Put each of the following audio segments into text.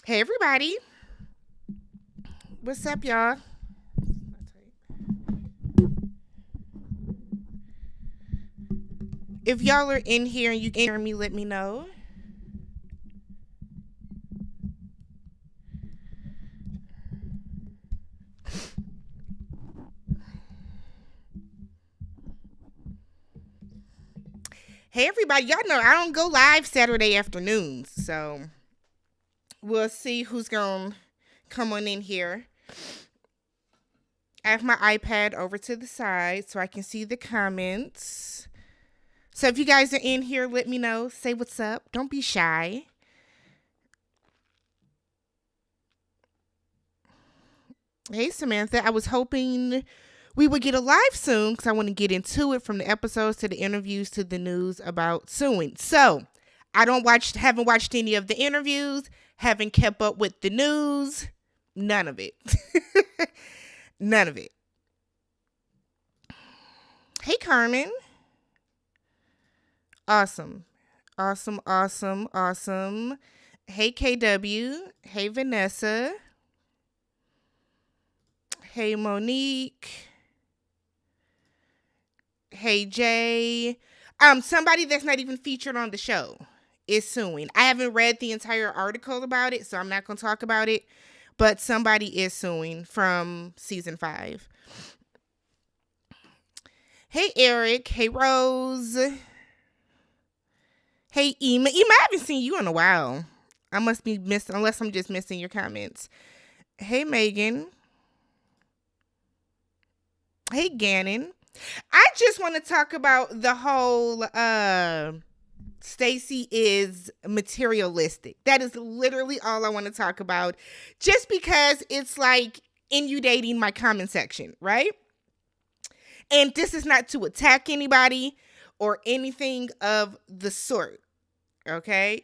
Hey, everybody. What's up, y'all? If y'all are in here and you can hear me, let me know. Hey, everybody. Y'all know I don't go live Saturday afternoons. So we'll see who's going to come on in here. I have my iPad over to the side so I can see the comments. So if you guys are in here, let me know. Say what's up. Don't be shy. Hey, Samantha. I was hoping we would get a live soon because I want to get into it, from the episodes to the interviews to the news about suing. So haven't watched any of the interviews, haven't kept up with the news, none of it. None of it. Hey, Carmen. Awesome. Awesome, awesome, awesome. Hey, KW. Hey, Vanessa. Hey, Monique. Hey, Jay. Somebody that's not even featured on the show is suing. I haven't read the entire article about it, so I'm not going to talk about it. But somebody is suing from season 5. Hey, Eric. Hey, Rose. Hey, Ema. I haven't seen you in a while. I must be missing, unless I'm just missing your comments. Hey, Megan. Hey, Gannon. I just want to talk about the whole Stacy is materialistic. That is literally all I want to talk about, just because it's like inundating my comment section, right? And this is not to attack anybody or anything of the sort. Okay.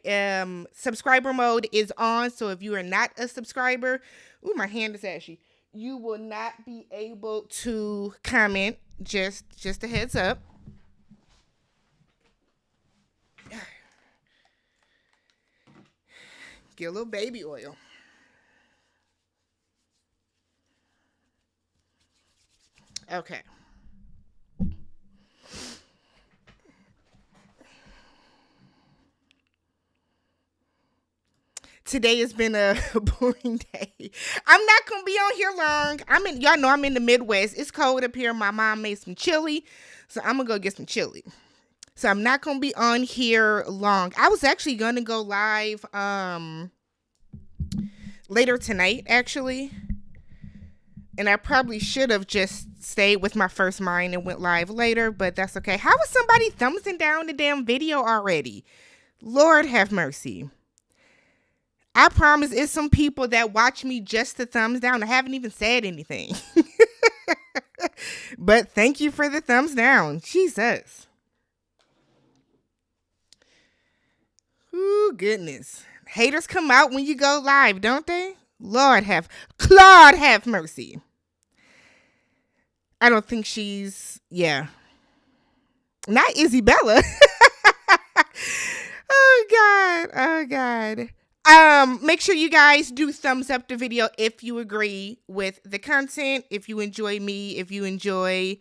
Subscriber mode is on, so if you are not a subscriber, ooh, my hand is ashy, you will not be able to comment. Just a heads up. Get a little baby oil. Okay. Today has been a boring day. I'm not gonna be on here long. Y'all know I'm in the Midwest. It's cold up here. My mom made some chili, so I'm gonna go get some chili. So I'm not gonna be on here long. I was actually gonna go live later tonight, actually. And I probably should have just stayed with my first mind and went live later, but that's okay. How is somebody thumbsing down the damn video already? Lord have mercy. I promise it's some people that watch me just to thumbs down. I haven't even said anything. But thank you for the thumbs down. Jesus. Ooh, goodness. Haters come out when you go live, don't they? Claude have mercy. I don't think she's, yeah. Not Isabella. Oh, God. Oh, God. Make sure you guys do thumbs up the video if you agree with the content, if you enjoy me, if you enjoy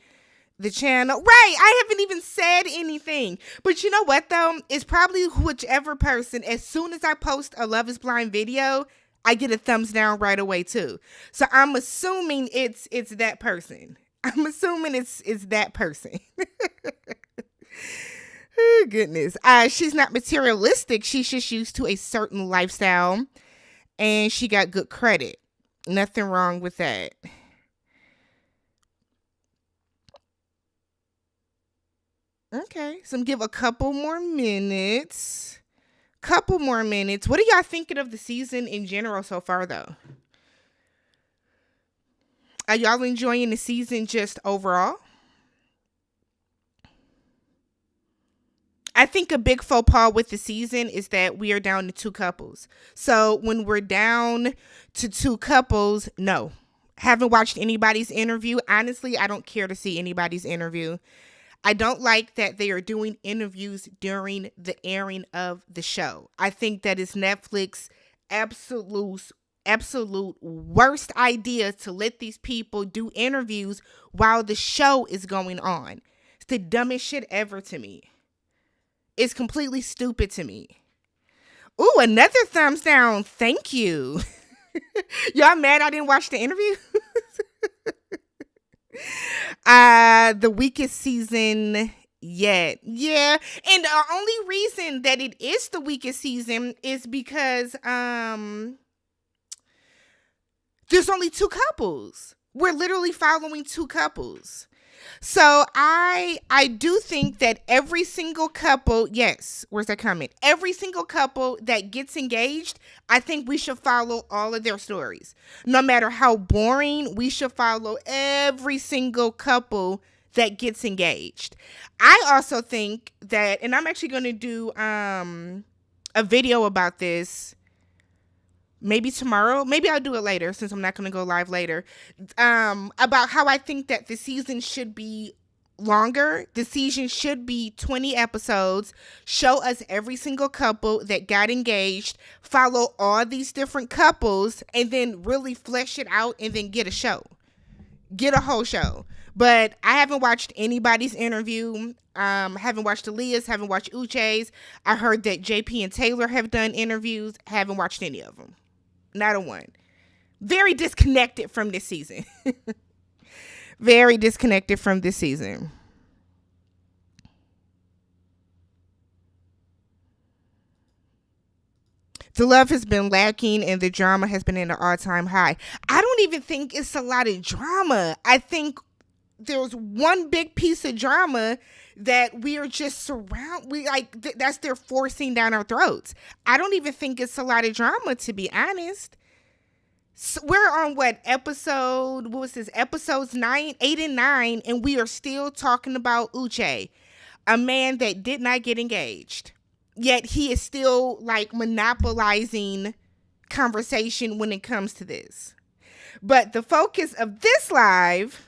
the channel. Right, I haven't even said anything. But you know what, though? It's probably whichever person, as soon as I post a Love is Blind video, I get a thumbs down right away, too. So I'm assuming it's that person. I'm assuming it's that person. Oh, goodness. She's not materialistic. She's just used to a certain lifestyle, and she got good credit. Nothing wrong with that. Okay, so give a couple more minutes. What are y'all thinking of the season in general so far, though? Are y'all enjoying the season just overall? I think a big faux pas with the season is that we are down to 2 couples. So when we're down to 2 couples, no. Haven't watched anybody's interview. Honestly, I don't care to see anybody's interview. I don't like that they are doing interviews during the airing of the show. I think that is Netflix absolute absolute worst idea to let these people do interviews while the show is going on. It's the dumbest shit ever to me. It's completely stupid to me. Ooh, another thumbs down. Thank you. Y'all mad I didn't watch the interview? The weakest season yet. Yeah. And the only reason that it is the weakest season is because there's only two couples. We're literally following two couples. So I do think that every single couple, yes, where's that comment? Every single couple that gets engaged, I think we should follow all of their stories. No matter how boring, we should follow every single couple that gets engaged. I also think that, and I'm actually going to do a video about this maybe tomorrow. Maybe I'll do it later since I'm not going to go live later. About how I think that the season should be longer. The season should be 20 episodes. Show us every single couple that got engaged. Follow all these different couples and then really flesh it out and then get a show. Get a whole show. But I haven't watched anybody's interview. Haven't watched Aaliyah's. Haven't watched Uche's. I heard that JP and Taylor have done interviews. Haven't watched any of them. Not a one. Very disconnected from this season. Very disconnected from this season. The love has been lacking and the drama has been in an all-time high. I don't even think it's a lot of drama. I think there's one big piece of drama that we are just that's they're forcing down our throats. I don't even think it's a lot of drama, to be honest. So we're on episodes 9, 8, and 9, and we are still talking about Uche, a man that did not get engaged. Yet he is still like monopolizing conversation when it comes to this. But the focus of this live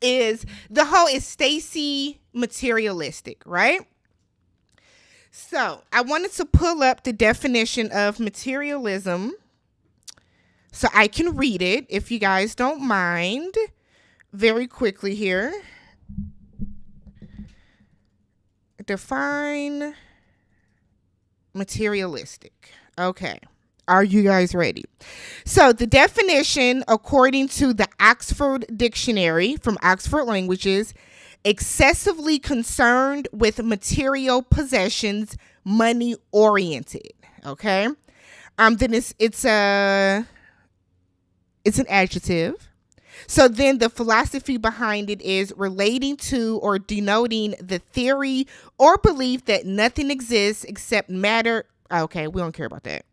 is Stacy materialistic, right? So I wanted to pull up the definition of materialism so I can read it, if you guys don't mind, very quickly here. Define materialistic. Okay. Are you guys ready? So the definition, according to the Oxford Dictionary from Oxford Languages, excessively concerned with material possessions, money oriented. Okay. Then it's an adjective. So then the philosophy behind it is relating to or denoting the theory or belief that nothing exists except matter. Okay, we don't care about that.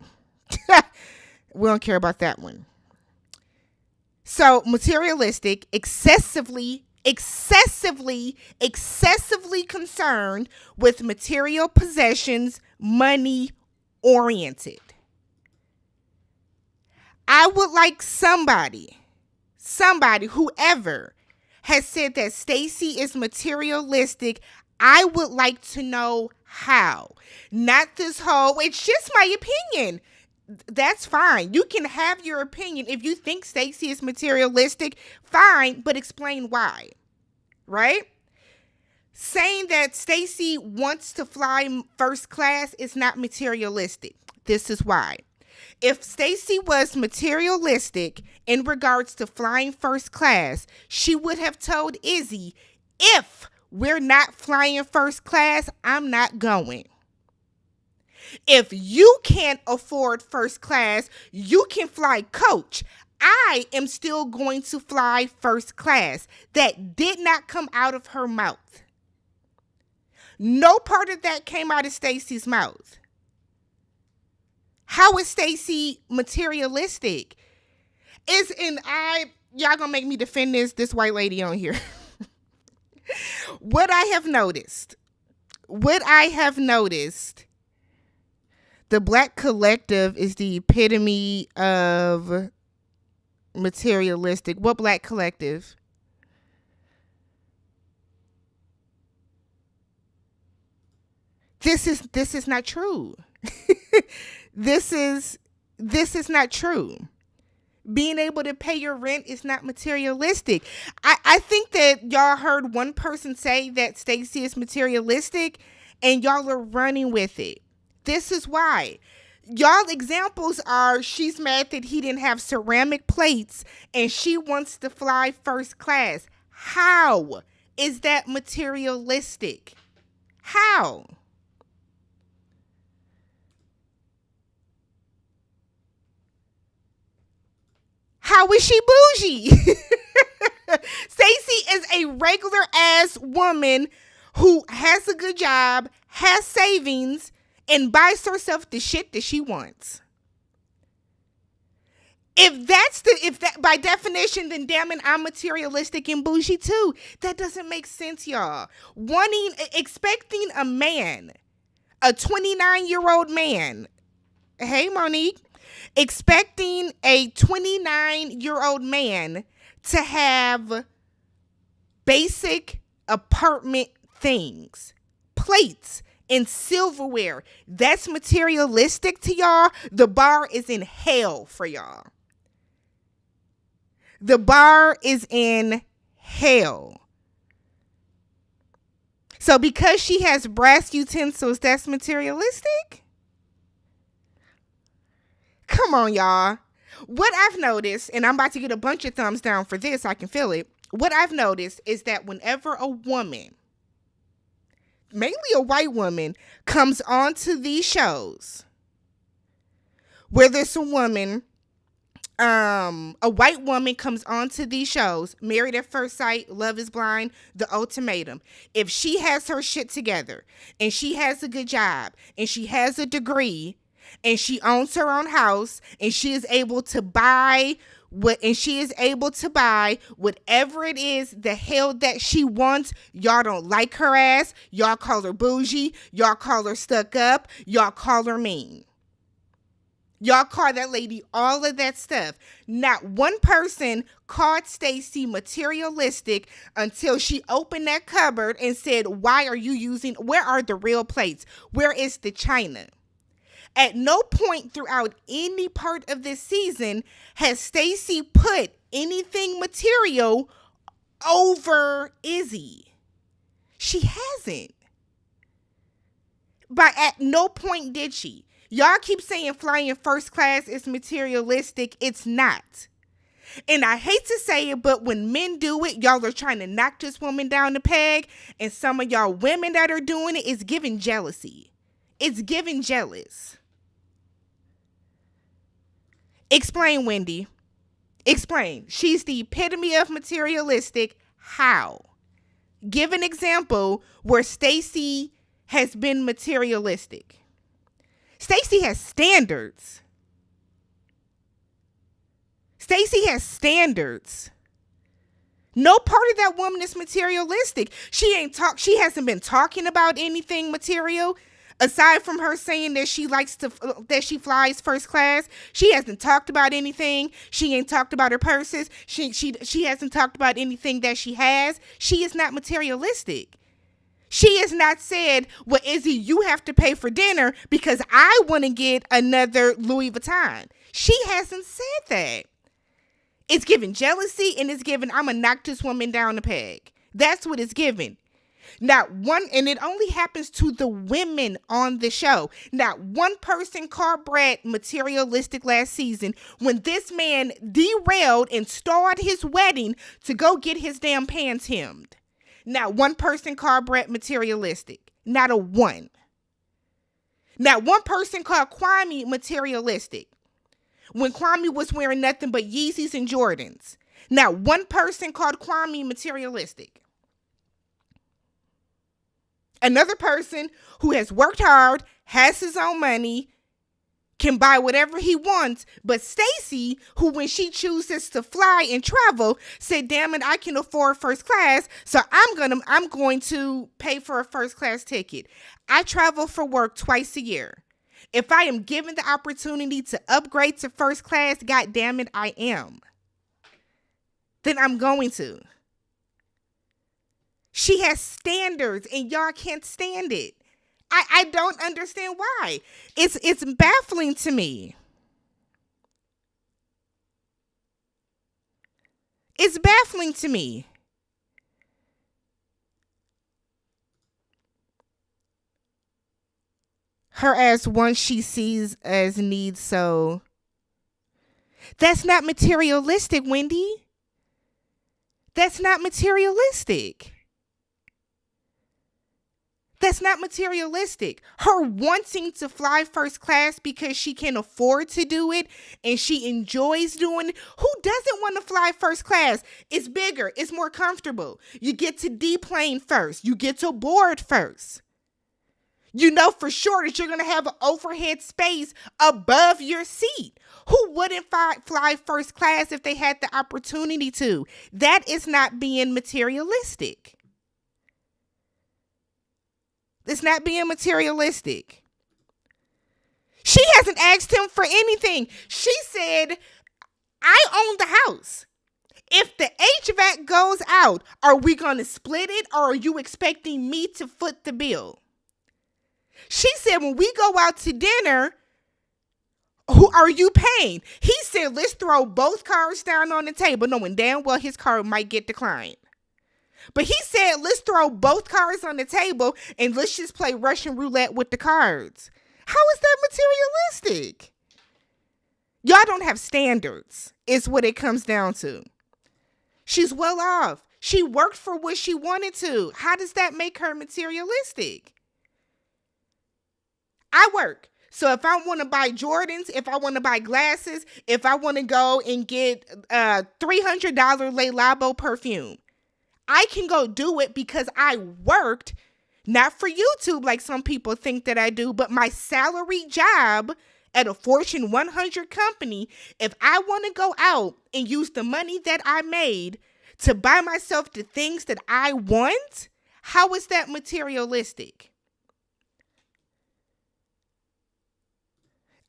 We don't care about that one. So materialistic, excessively concerned with material possessions, money oriented. I would like somebody, whoever has said that Stacy is materialistic, I would like to know how. Not this whole, it's just my opinion. That's fine. You can have your opinion. If you think Stacy is materialistic, fine, but explain why. Right? Saying that Stacy wants to fly first class is not materialistic. This is why. If Stacy was materialistic in regards to flying first class, she would have told Izzy, if we're not flying first class, I'm not going. If you can't afford first class, you can fly coach. I am still going to fly first class. That did not come out of her mouth. No part of that came out of Stacy's mouth. How is Stacy materialistic? Y'all gonna make me defend this white lady on here. What I have noticed, the Black collective is the epitome of materialistic. What Black collective? This is not true. This is this is not true. Being able to pay your rent is not materialistic. I think that y'all heard one person say that Stacy is materialistic and y'all are running with it. This is why. Y'all examples are she's mad that he didn't have ceramic plates and she wants to fly first class. How is that materialistic? How? How is she bougie? Stacey is a regular ass woman who has a good job, has savings, and buys herself the shit that she wants. If that by definition, then damn it, I'm materialistic and bougie too. That doesn't make sense, y'all. Expecting a man, a 29-year-old man. Hey, Monique. Expecting a 29-year-old man to have basic apartment things, plates, and silverware. That's materialistic to y'all. The bar is in hell for y'all. The bar is in hell. So because she has brass utensils, that's materialistic? Come on, y'all. What I've noticed, and I'm about to get a bunch of thumbs down for this, I can feel it. What I've noticed is that whenever a woman, mainly a white woman, comes onto these shows, where there's a woman, a white woman comes onto these shows, Married at First Sight, Love is Blind, The Ultimatum. If she has her shit together, and she has a good job, and she has a degree, and she owns her own house, and she is able to buy whatever it is the hell that she wants, y'all don't like her ass, y'all call her bougie, y'all call her stuck up, y'all call her mean. Y'all call that lady all of that stuff. Not one person called Stacy materialistic until she opened that cupboard and said, where are the real plates? Where is the china? At no point throughout any part of this season has Stacy put anything material over Izzy. She hasn't. But at no point did she. Y'all keep saying flying first class is materialistic. It's not. And I hate to say it, but when men do it, y'all are trying to knock this woman down the peg. And some of y'all women that are doing it is giving jealousy. It's giving jealous. Explain, Wendy. Explain. She's the epitome of materialistic. How? Give an example where Stacy has been materialistic. Stacy has standards. Stacy has standards. No part of that woman is materialistic. She hasn't been talking about anything material. Aside from her saying that she flies first class, she hasn't talked about anything. She ain't talked about her purses. She hasn't talked about anything that she has. She is not materialistic. She has not said, well, Izzy, you have to pay for dinner because I want to get another Louis Vuitton. She hasn't said that. It's given jealousy and it's given, I'm going to knock this woman down the peg. That's what it's given. Not one, and it only happens to the women on the show. Not one person called Brad materialistic last season when this man derailed and stalled his wedding to go get his damn pants hemmed. Not one person called Brett materialistic. Not a one. Not one person called Kwame materialistic. When Kwame was wearing nothing but Yeezys and Jordans. Not one person called Kwame materialistic. Another person who has worked hard, has his own money, can buy whatever he wants. But Stacy, who when she chooses to fly and travel, said, damn it, I can afford first class. So I'm going to pay for a first class ticket. I travel for work twice a year. If I am given the opportunity to upgrade to first class, God damn it, I am. Then I'm going to. She has standards and y'all can't stand it. I don't understand why. It's baffling to me. It's baffling to me. Her as once she sees as needs, so that's not materialistic, Wendy. That's not materialistic. That's not materialistic. Her wanting to fly first class because she can afford to do it and she enjoys doing it. Who doesn't want to fly first class? It's bigger. It's more comfortable. You get to deplane first. You get to board first. You know for sure that you're going to have an overhead space above your seat. Who wouldn't fly first class if they had the opportunity to? That is not being materialistic. It's not being materialistic. She hasn't asked him for anything. She said, I own the house. If the HVAC goes out, are we going to split it or are you expecting me to foot the bill? She said, when we go out to dinner, who are you paying? He said, let's throw both cards down on the table, knowing damn well his card might get declined. But he said, let's throw both cards on the table and let's just play Russian roulette with the cards. How is that materialistic? Y'all don't have standards, is what it comes down to. She's well off. She worked for what she wanted to. How does that make her materialistic? I work. So if I want to buy Jordans, if I want to buy glasses, if I want to go and get $300 Le Labo perfume, I can go do it because I worked, not for YouTube like some people think that I do, but my salary job at a Fortune 100 company. If I want to go out and use the money that I made to buy myself the things that I want, how is that materialistic?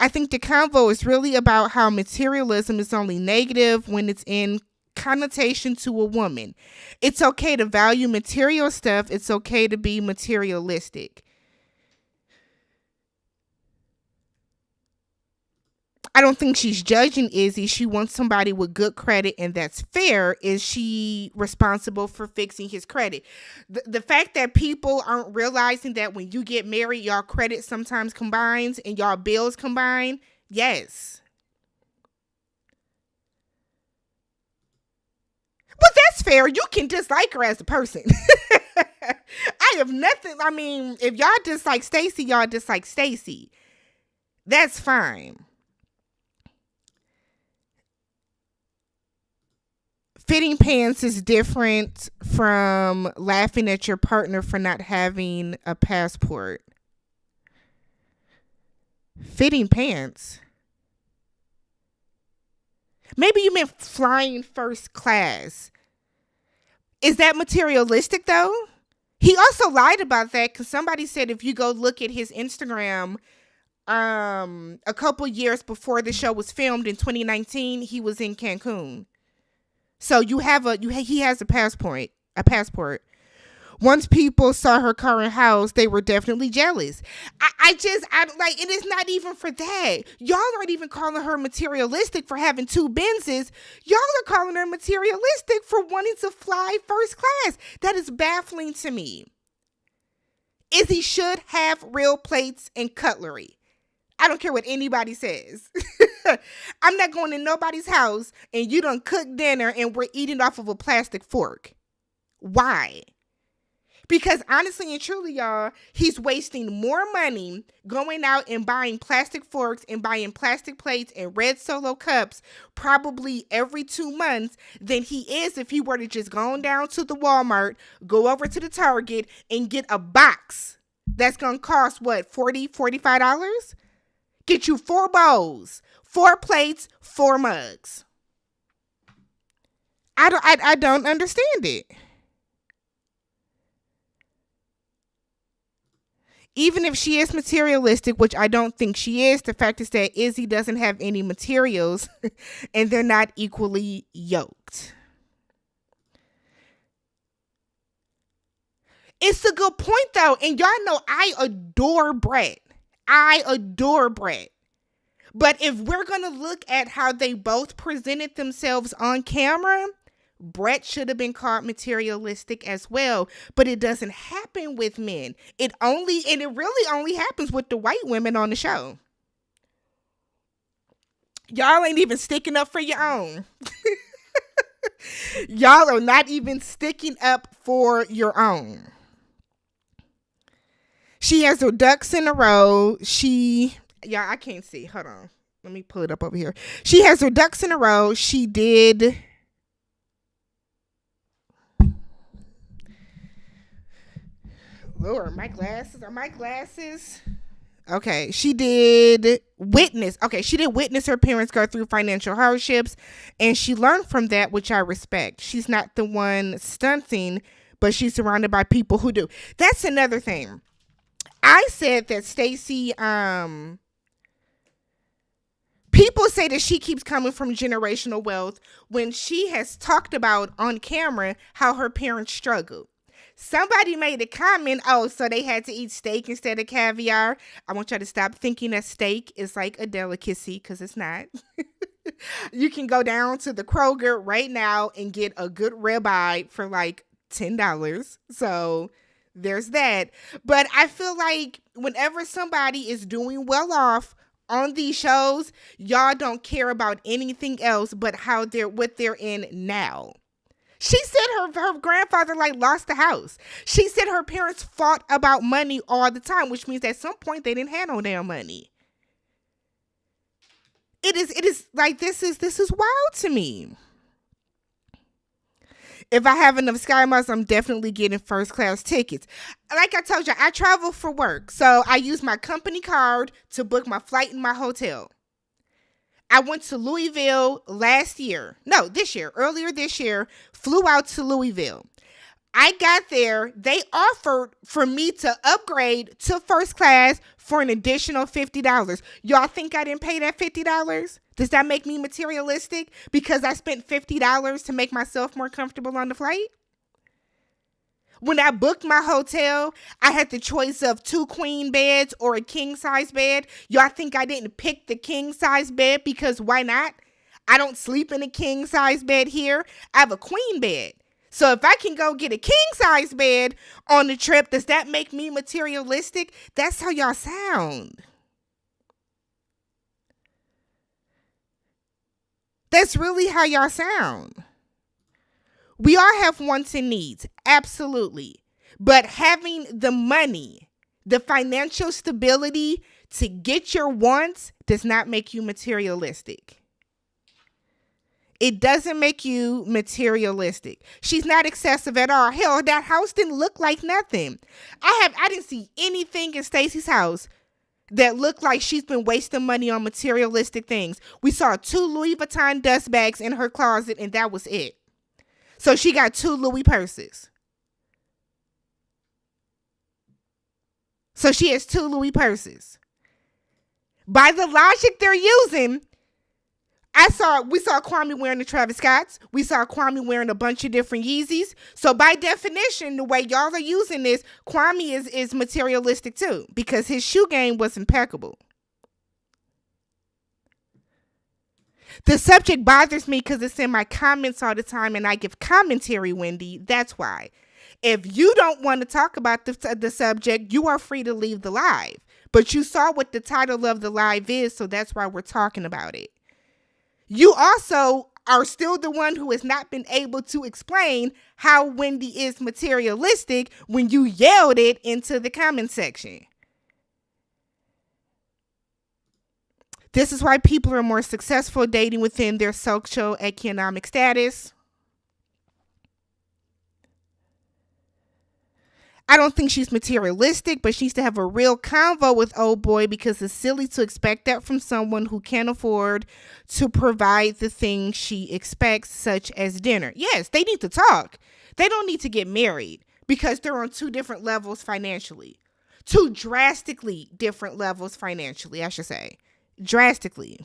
I think the convo is really about how materialism is only negative when it's in connotation to a woman. It's okay to value material stuff. It's okay to be materialistic. I don't think she's judging Izzy. She wants somebody with good credit, and that's fair. Is she responsible for fixing his credit? The fact that people aren't realizing that when you get married, y'all credit sometimes combines and y'all bills combine. Yes. Well, that's fair. You can dislike her as a person. I have nothing. I mean, if y'all dislike Stacy, y'all dislike Stacy. That's fine. Fitting pants is different from laughing at your partner for not having a passport. Fitting pants? Maybe you meant flying first class. Is that materialistic though? He also lied about that because somebody said if you go look at his Instagram, a couple years before the show was filmed in 2019, he was in Cancun. So he has a passport. Once people saw her current house, they were definitely jealous. I like, it is not even for that. Y'all aren't even calling her materialistic for having two Benzes. Y'all are calling her materialistic for wanting to fly first class. That is baffling to me. Izzy should have real plates and cutlery. I don't care what anybody says. I'm not going to nobody's house and you done cook dinner and we're eating off of a plastic fork. Why? Because honestly and truly, y'all, he's wasting more money going out and buying plastic forks and buying plastic plates and red Solo cups probably every 2 months than he is if he were to just go on down to the Walmart, go over to the Target and get a box that's going to cost, what, $40, $45? Get you 4 bowls, 4 plates, 4 mugs. I don't understand it. Even if she is materialistic, which I don't think she is, the fact is that Izzy doesn't have any materials and they're not equally yoked. It's a good point though. And y'all know I adore Brett. But if we're going to look at how they both presented themselves on camera, Brett should have been called materialistic as well, but it doesn't happen with men. It really only happens with the white women on the show. Y'all ain't even sticking up for your own. Y'all are not even sticking up for your own. She has her ducks in a row. I can't see. Hold on. Let me pull it up over here. She has her ducks in a row. She did. Lord, my glasses. Are my glasses? Okay, she did witness. Okay, she did witness her parents go through financial hardships, and she learned from that, which I respect. She's not the one stunting, but she's surrounded by people who do. That's another thing. I said that Stacy, people say that she keeps coming from generational wealth when she has talked about on camera how her parents struggled. Somebody made a comment, so they had to eat steak instead of caviar. I want y'all to stop thinking that steak is like a delicacy, because it's not. You can go down to the Kroger right now and get a good ribeye for like $10. So there's that. But I feel like whenever somebody is doing well off on these shows, y'all don't care about anything else but what they're in now. She said her grandfather lost the house. She said her parents fought about money all the time, which means at some point they didn't have no damn money. It is like, this is wild to me. If I have enough Sky Miles, I'm definitely getting first class tickets. Like I told you, I travel for work, so I use my company card to book my flight and my hotel. I went to Louisville earlier this year, flew out to Louisville. I got there, they offered for me to upgrade to first class for an additional $50. Y'all think I didn't pay that $50? Does that make me materialistic because I spent $50 to make myself more comfortable on the flight? When I booked my hotel, I had the choice of 2 queen beds or a king size bed. Y'all think I didn't pick the king size bed because why not? I don't sleep in a king size bed here. I have a queen bed. So if I can go get a king size bed on the trip, does that make me materialistic? That's how y'all sound. That's really how y'all sound. We all have wants and needs, absolutely. But having the money, the financial stability to get your wants does not make you materialistic. It doesn't make you materialistic. She's not excessive at all. Hell, that house didn't look like nothing. I didn't see anything in Stacy's house that looked like she's been wasting money on materialistic things. We saw 2 Louis Vuitton dust bags in her closet, and that was it. So she got 2 Louis purses. So she has 2 Louis purses. By the logic they're using, we saw Kwame wearing the Travis Scotts. We saw Kwame wearing a bunch of different Yeezys. So by definition, the way y'all are using this, Kwame is materialistic too, because his shoe game was impeccable. The subject bothers me because it's in my comments all the time and I give commentary, Wendy. That's why. If you don't want to talk about the subject, you are free to leave the live. But you saw what the title of the live is, so that's why we're talking about it. You also are still the one who has not been able to explain how Wendy is materialistic when you yelled it into the comment section. This is why people are more successful dating within their socioeconomic status. I don't think she's materialistic, but she needs to have a real convo with old boy because it's silly to expect that from someone who can't afford to provide the things she expects, such as dinner. Yes, they need to talk. They don't need to get married because they're on 2 different levels financially. 2 drastically different levels financially, I should say. Drastically.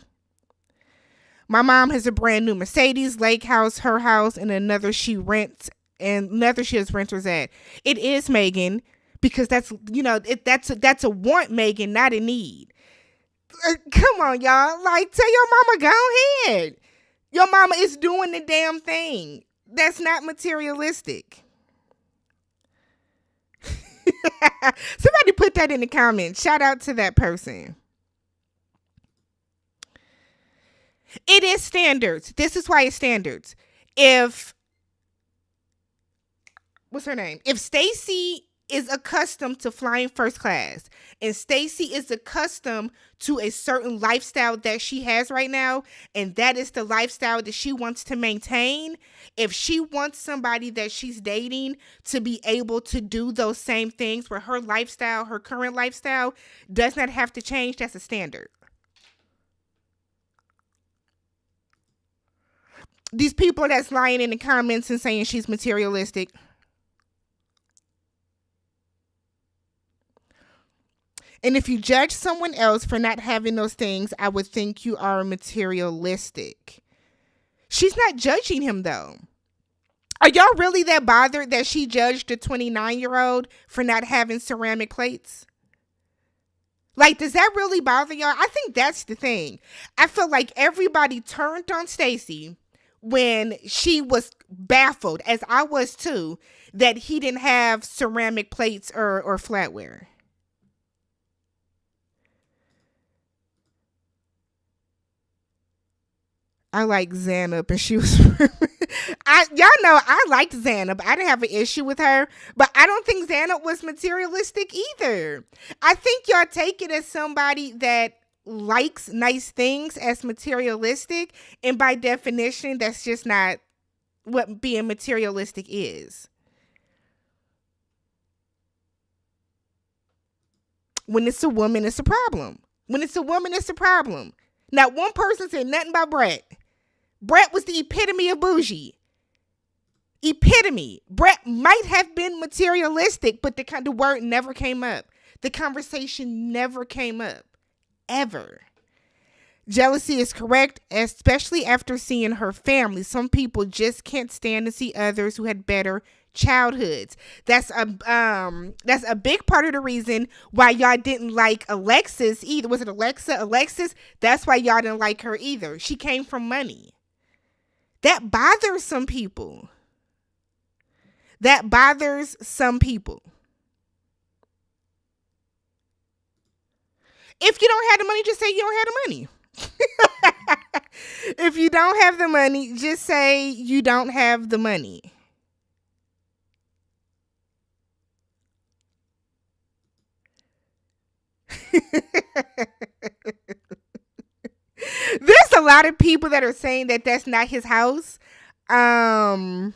My mom has a brand new Mercedes, lake house, her house, and another she rents, and another she has renters at. It is, Megan, because that's a want, Megan, not a need. Come on, y'all. Like, tell your mama, go ahead. Your mama is doing the damn thing. That's not materialistic. Somebody put that in the comments. Shout out to that person. It is standards. This is why it's standards. If what's her name? If Stacy is accustomed to flying first class and Stacy is accustomed to a certain lifestyle that she has right now, and that is the lifestyle that she wants to maintain, if she wants somebody that she's dating to be able to do those same things where her lifestyle, her current lifestyle does not have to change, that's a standard. These people that's lying in the comments and saying she's materialistic. And if you judge someone else for not having those things, I would think you are materialistic. She's not judging him, though. Are y'all really that bothered that she judged a 29-year-old for not having ceramic plates? Like, does that really bother y'all? I think that's the thing. I feel like everybody turned on Stacy when she was baffled, as I was too, that he didn't have ceramic plates or flatware. I like Xanab, and she was. Y'all know I liked Xanab. I didn't have an issue with her, but I don't think Xanab was materialistic either. I think y'all take it as somebody that likes nice things as materialistic, and by definition, that's just not what being materialistic is. When it's a woman, it's a problem. When it's a woman, it's a problem. Not one person said nothing about Brett. Brett was the epitome of bougie. Epitome. Brett might have been materialistic, but the word never came up. The conversation never came up. Ever. Jealousy is correct, especially after seeing her family. Some people just can't stand to see others who had better childhoods. That's a big part of the reason why y'all didn't like Alexis either. Was it Alexis? That's why y'all didn't like her either. She came from money. That bothers some people. That bothers some people. If you don't have the money, just say you don't have the money. If you don't have the money, just say you don't have the money. There's a lot of people that are saying that that's not his house. I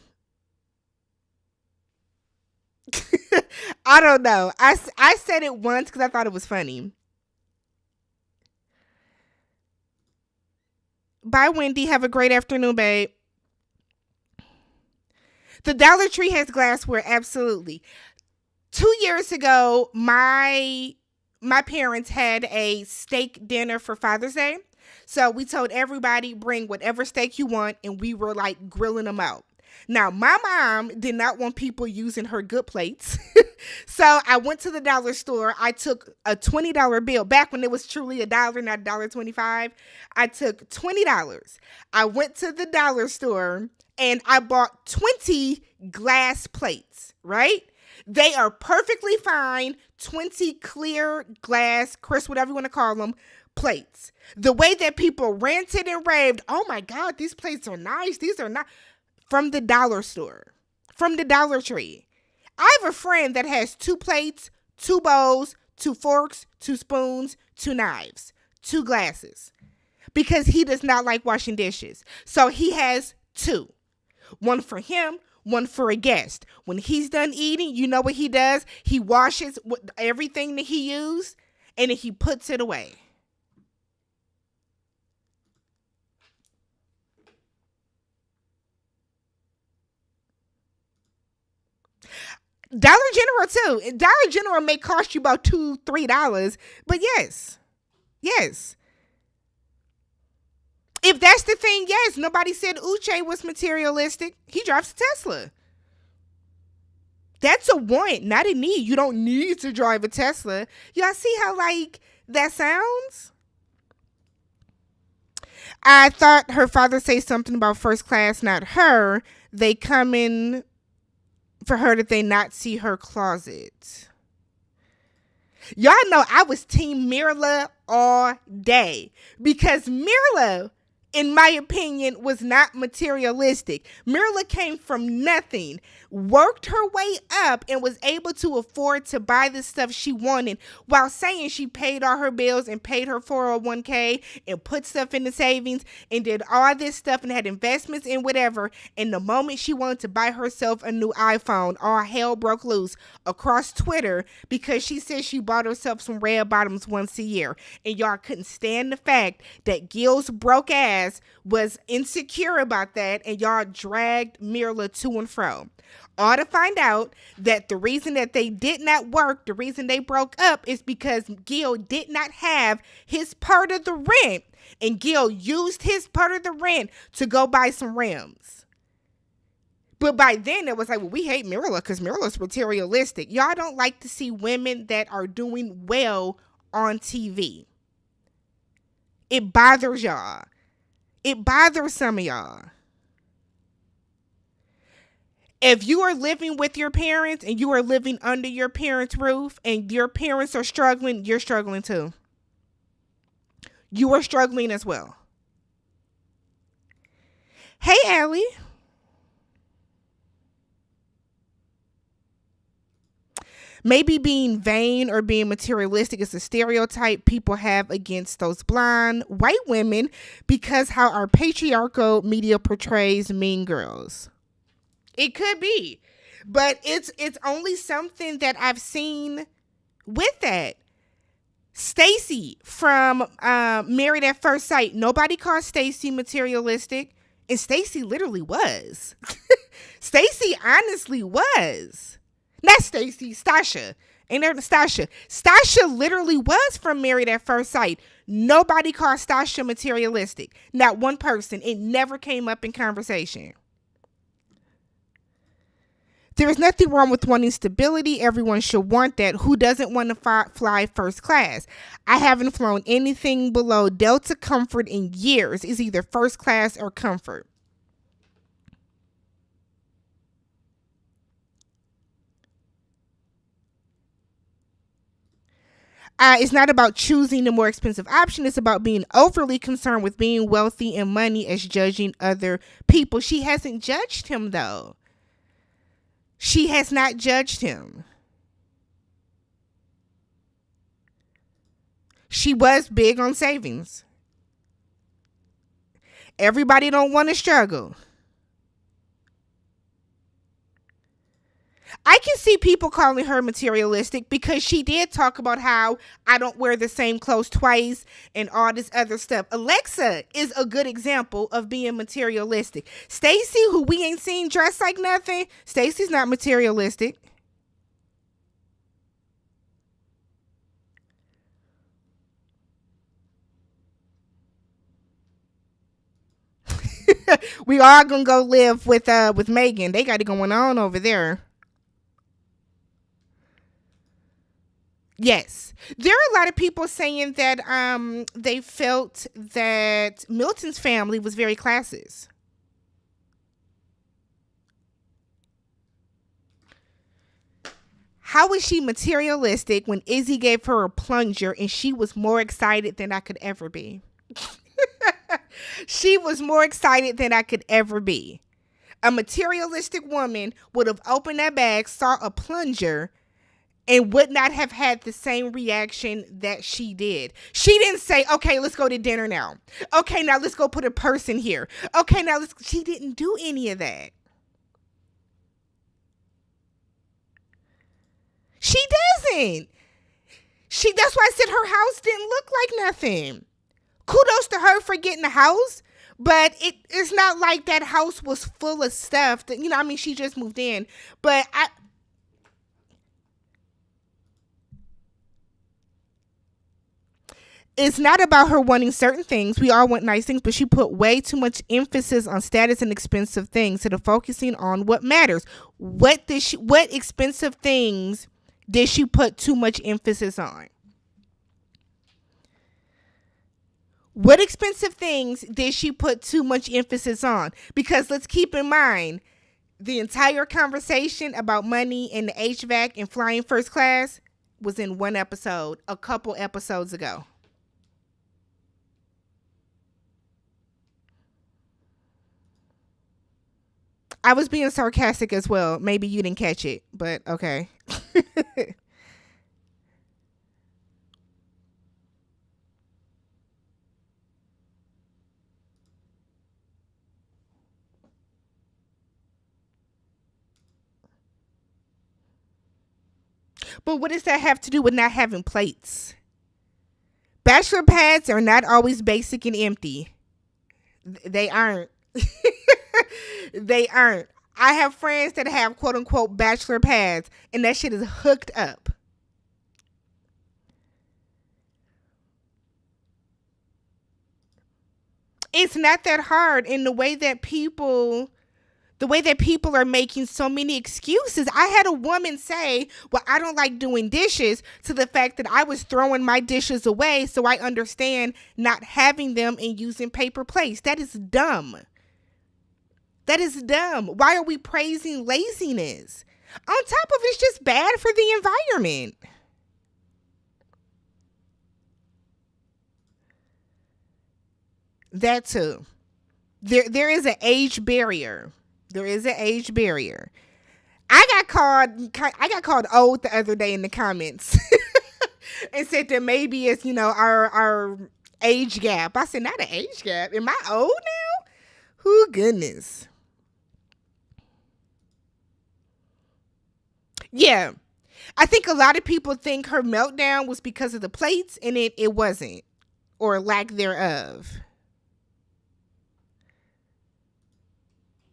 don't know. I said it once because I thought it was funny. Bye, Wendy. Have a great afternoon, babe. The Dollar Tree has glassware. Absolutely. 2 years ago, my parents had a steak dinner for Father's Day. So we told everybody, bring whatever steak you want, and we were like grilling them out. Now, my mom did not want people using her good plates. So I went to the dollar store. I took a $20 bill back when it was truly $1, not $1.25. I took $20. I went to the dollar store and I bought 20 glass plates, right? They are perfectly fine, 20 clear glass, crisp, whatever you want to call them, plates. The way that people ranted and raved, oh my God, these plates are nice. These are not from the dollar store, from the Dollar Tree. I have a friend that has 2 plates, 2 bowls, 2 forks, 2 spoons, 2 knives, 2 glasses, because he does not like washing dishes. So he has 2, one for him, one for a guest. When he's done eating, you know what he does? He washes everything that he used and then he puts it away. Dollar General too. Dollar General may cost you about $2-3, but yes. If that's the thing, yes. Nobody said Uche was materialistic. He drives a Tesla. That's a want, not a need. You don't need to drive a Tesla. Y'all see how like that sounds? I thought her father said something about first class, not her. they coming for her that they not see her closet. Y'all know I was team Mirla all day because Mirla, in my opinion, was not materialistic. Mirla came from nothing, worked her way up, and was able to afford to buy the stuff she wanted while saying she paid all her bills and paid her 401k and put stuff in the savings and did all this stuff and had investments in whatever. And the moment she wanted to buy herself a new iPhone, all hell broke loose across Twitter because she said she bought herself some red bottoms once a year. And y'all couldn't stand the fact that Gil's broke ass was insecure about that, and y'all dragged Mirla to and fro. All to find out that the reason that they did not work, the reason they broke up, is because Gil did not have his part of the rent, and Gil used his part of the rent to go buy some rims. But by then, it was like, well, we hate Mirla because Mirla's materialistic. Y'all don't like to see women that are doing well on TV. It bothers y'all. It bothers some of y'all. If you are living with your parents and you are living under your parents' roof and your parents are struggling, you're struggling too. You are struggling as well. Hey, Allie. Maybe being vain or being materialistic is a stereotype people have against those blind white women because how our patriarchal media portrays mean girls. It could be, but it's only something that I've seen with that. Stacy from Married at First Sight. Nobody calls Stacy materialistic, and Stacy literally was. Stacy honestly was. Not Stacy, Stasha. Ain't there Stasha? Stasha literally was from Married at First Sight. Nobody called Stasha materialistic. Not one person. It never came up in conversation. There is nothing wrong with wanting stability. Everyone should want that. Who doesn't want to fly first class? I haven't flown anything below Delta Comfort in years. It's either first class or comfort. It's not about choosing the more expensive option. It's about being overly concerned with being wealthy and money as judging other people. She hasn't judged him, though. She has not judged him. She was big on savings. Everybody don't want to struggle. I can see people calling her materialistic because she did talk about how I don't wear the same clothes twice and all this other stuff. Alexa is a good example of being materialistic. Stacy, who we ain't seen dressed like nothing, Stacy's not materialistic. We are gonna go live with Megan. They got it going on over there. Yes. There are a lot of people saying that they felt that Milton's family was very classist. How was she materialistic when Izzy gave her a plunger and she was more excited than I could ever be? She was more excited than I could ever be. A materialistic woman would have opened that bag, saw a plunger, and would not have had the same reaction that she did. She didn't say, okay, let's go to dinner now. Okay, now let's go put a purse in here. Okay, now she didn't do any of that. She doesn't. That's why I said her house didn't look like nothing. Kudos to her for getting a house, but it's not like that house was full of stuff that, she just moved in. But it's not about her wanting certain things. We all want nice things, but she put way too much emphasis on status and expensive things instead of focusing on what matters. What expensive things did she put too much emphasis on? What expensive things did she put too much emphasis on? Because let's keep in mind, The entire conversation about money and the HVAC and flying first class was in one episode, a couple episodes ago. I was being sarcastic as well. Maybe you didn't catch it, but okay. But what does that have to do with not having plates? Bachelor pads are not always basic and empty. They aren't. They aren't. I have friends that have quote unquote bachelor pads, and that shit is hooked up. It's not that hard in the way that people are making so many excuses. I had a woman say, well, I don't like doing dishes, to the fact that I was throwing my dishes away, so I understand not having them and using paper plates. That is dumb. That is dumb. Why are we praising laziness? On top of it's just bad for the environment. That too. There is an age barrier. There is an age barrier. I got called old the other day in the comments and said that maybe it's our age gap. I said, not an age gap. Am I old now? Who goodness. Yeah. I think a lot of people think her meltdown was because of the plates, and it wasn't, or lack thereof.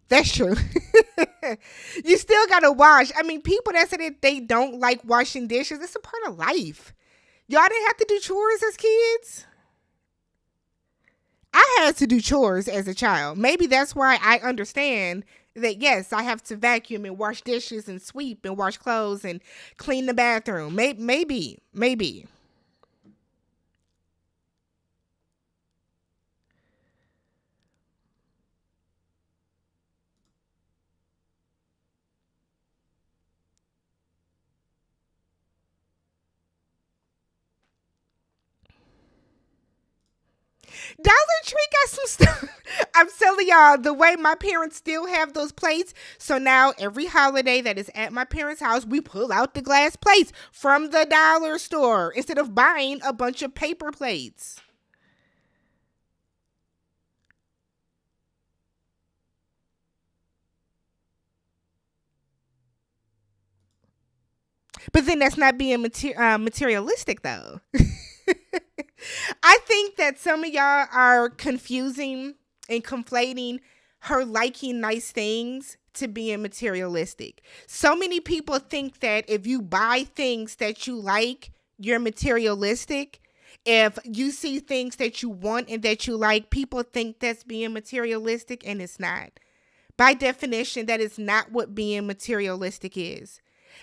That's true. You still gotta wash. I mean, people that say that they don't like washing dishes, it's a part of life. Y'all didn't have to do chores as kids. I had to do chores as a child. Maybe that's why I understand that, yes, I have to vacuum and wash dishes and sweep and wash clothes and clean the bathroom. Maybe. Dollar Tree got some stuff. I'm telling y'all, the way my parents still have those plates. So now every holiday that is at my parents' house, we pull out the glass plates from the dollar store instead of buying a bunch of paper plates. But then that's not being materialistic, though. I think that some of y'all are confusing and conflating her liking nice things to being materialistic. So many people think that if you buy things that you like, you're materialistic. If you see things that you want and that you like, people think that's being materialistic, and it's not. By definition, that is not what being materialistic is.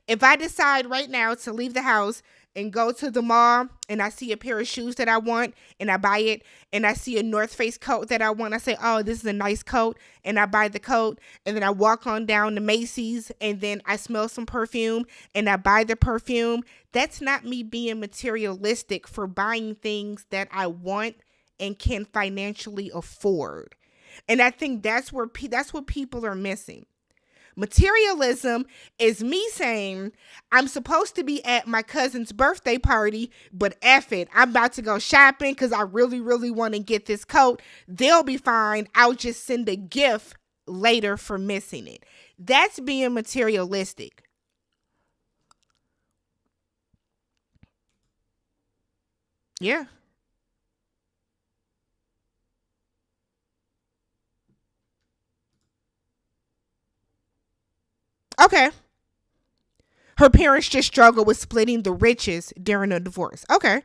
If I decide right now to leave the house and go to the mall and I see a pair of shoes that I want and I buy it, and I see a North Face coat that I want, I say, oh, this is a nice coat, and I buy the coat, and then I walk on down to Macy's and then I smell some perfume and I buy the perfume. That's not me being materialistic for buying things that I want and can financially afford. And I think that's what people are missing. Materialism is me saying I'm supposed to be at my cousin's birthday party, but F it, I'm about to go shopping because I really, really want to get this coat. They'll be fine. I'll just send a gift later for missing it. That's being materialistic. Yeah. Okay. Her parents just struggle with splitting the riches during a divorce. Okay.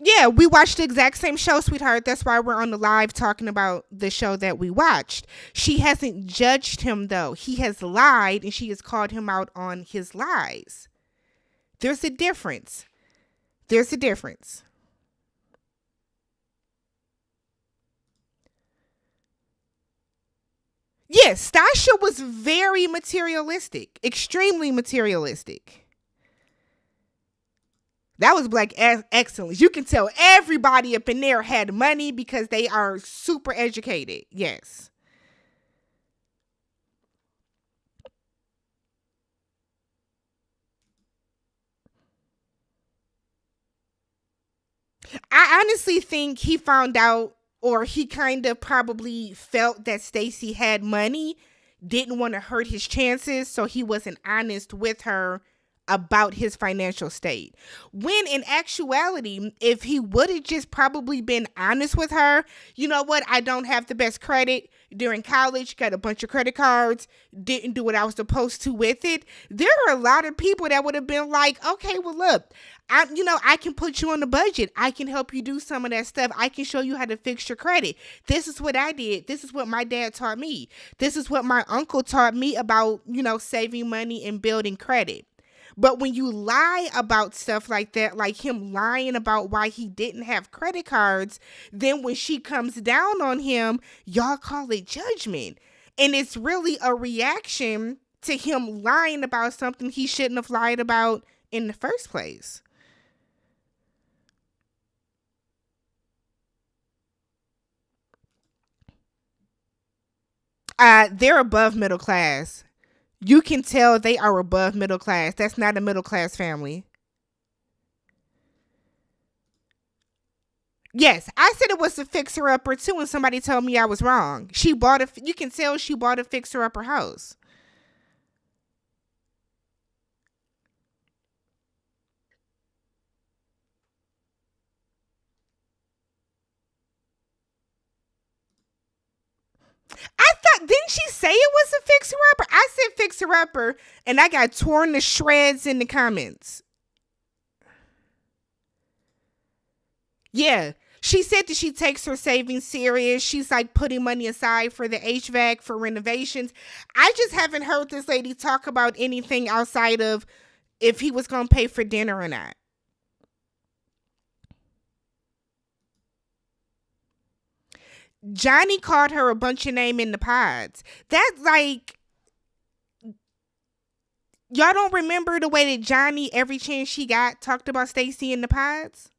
Yeah, we watched the exact same show, sweetheart. That's why we're on the live talking about the show that we watched. She hasn't judged him, though. He has lied, and she has called him out on his lies. There's a difference. There's a difference. Yes, Stasha was very materialistic, extremely materialistic. That was black excellence. You can tell everybody up in there had money because they are super educated. Yes. I honestly think he found out, or he kind of probably felt that Stacy had money, didn't want to hurt his chances, so he wasn't honest with her about his financial state. When in actuality, if he would have just probably been honest with her, you know what, I don't have the best credit during college, got a bunch of credit cards, didn't do what I was supposed to with it. There are a lot of people that would have been like, okay, well, look, I can put you on the budget. I can help you do some of that stuff. I can show you how to fix your credit. This is what I did. This is what my dad taught me. This is what my uncle taught me about, saving money and building credit. But when you lie about stuff like that, like him lying about why he didn't have credit cards, then when she comes down on him, y'all call it judgment. And it's really a reaction to him lying about something he shouldn't have lied about in the first place. They're above middle class. You can tell they are above middle class. That's not a middle class family. Yes, I said it was a fixer upper too, and somebody told me I was wrong. You can tell she bought a fixer upper house. I thought, didn't she say it was a fixer upper? I said fixer upper, and I got torn to shreds in the comments. Yeah. She said that she takes her savings serious. She's like putting money aside for the HVAC, for renovations. I just haven't heard this lady talk about anything outside of if he was going to pay for dinner or not. Johnny called her a bunch of name in the pods. That's like, y'all don't remember the way that Johnny, every chance she got, talked about Stacy in the pods?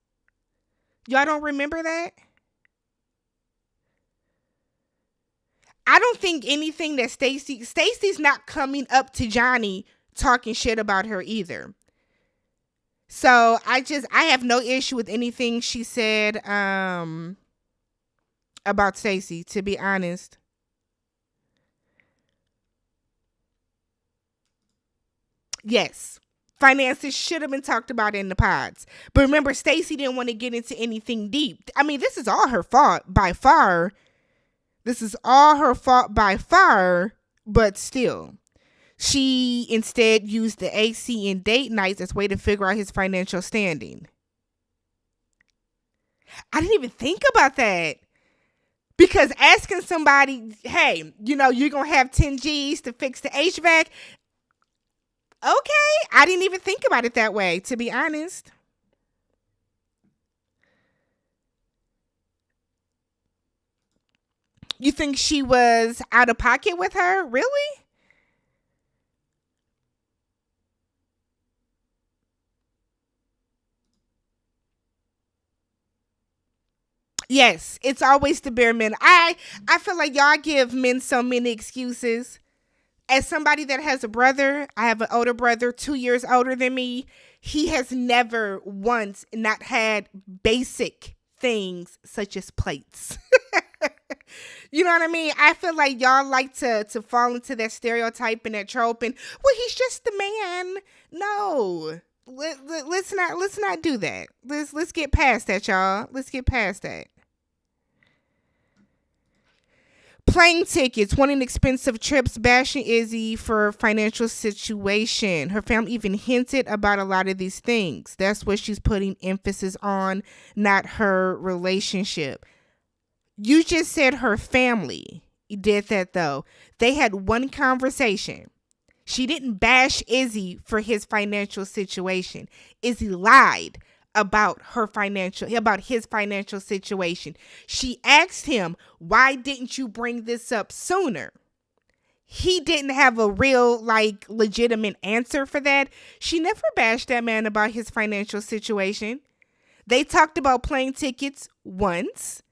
Y'all don't remember that? I don't think anything that Stacy's not coming up to Johnny talking shit about her either. So I have no issue with anything she said about Stacy, to be honest. Yes. Finances should have been talked about in the pods. But remember, Stacy didn't want to get into anything deep. I mean, this is all her fault by far. This is all her fault by far, but still. She instead used the AC and date nights as a way to figure out his financial standing. I didn't even think about that. Because asking somebody, hey, you're going to have 10 G's to fix the HVAC. Okay. I didn't even think about it that way, to be honest. You think she was out of pocket with her? Really? Yes, it's always the bare minimum. I feel like y'all give men so many excuses. As somebody that has a brother, I have an older brother, 2 years older than me. He has never once not had basic things such as plates. You know what I mean? I feel like y'all like to fall into that stereotype and that trope, and well, he's just the man. No, let's not do that. Let's get past that, y'all. Let's get past that. Plane tickets, wanting expensive trips, bashing Izzy for financial situation. Her family even hinted about a lot of these things. That's what she's putting emphasis on, not her relationship. You just said her family did that though. They had one conversation. She didn't bash Izzy for his financial situation. Izzy lied about his financial situation. She asked him, why didn't you bring this up sooner? He didn't have a real, legitimate answer for that. She never bashed that man about his financial situation. They talked about plane tickets once.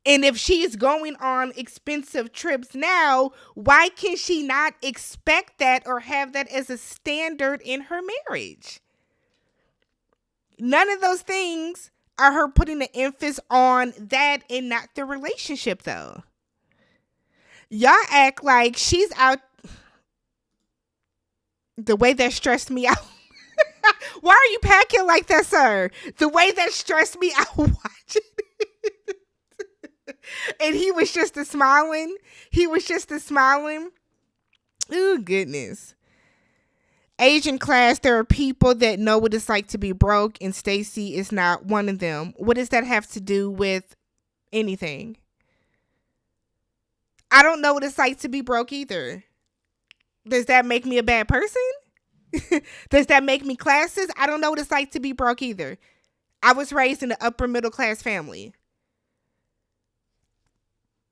And if she is going on expensive trips now, why can she not expect that or have that as a standard in her marriage? None of those things are her putting the emphasis on that and not the relationship, though. Y'all act like she's out. The way that stressed me out. Why are you packing like that, sir? The way that stressed me out watching it. And he was just a smiling. Oh, goodness. Asian class, there are people that know what it's like to be broke, and Stacy is not one of them. What does that have to do with anything? I don't know what it's like to be broke either. Does that make me a bad person? Does that make me classist? I don't know what it's like to be broke either. I was raised in an upper middle class family.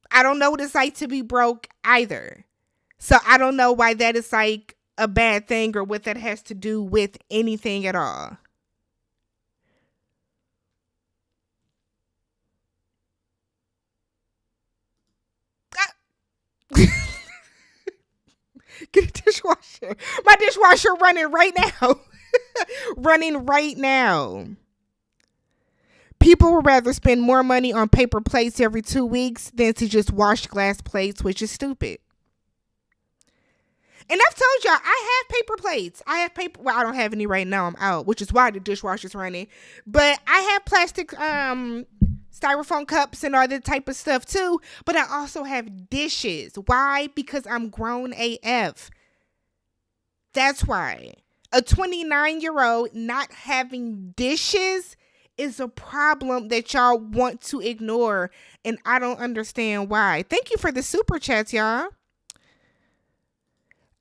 I don't know what it's like to be broke either. So I don't know why that is like a bad thing or what that has to do with anything at all. Get a dishwasher. My dishwasher running right now. Running right now. People would rather spend more money on paper plates every 2 weeks than to just wash glass plates, which is stupid. And I've told y'all, I have paper plates. I don't have any right now. I'm out, which is why the dishwasher's running. But I have plastic styrofoam cups and all that type of stuff too. But I also have dishes. Why? Because I'm grown AF. That's why. A 29-year-old not having dishes is a problem that y'all want to ignore. And I don't understand why. Thank you for the super chats, y'all.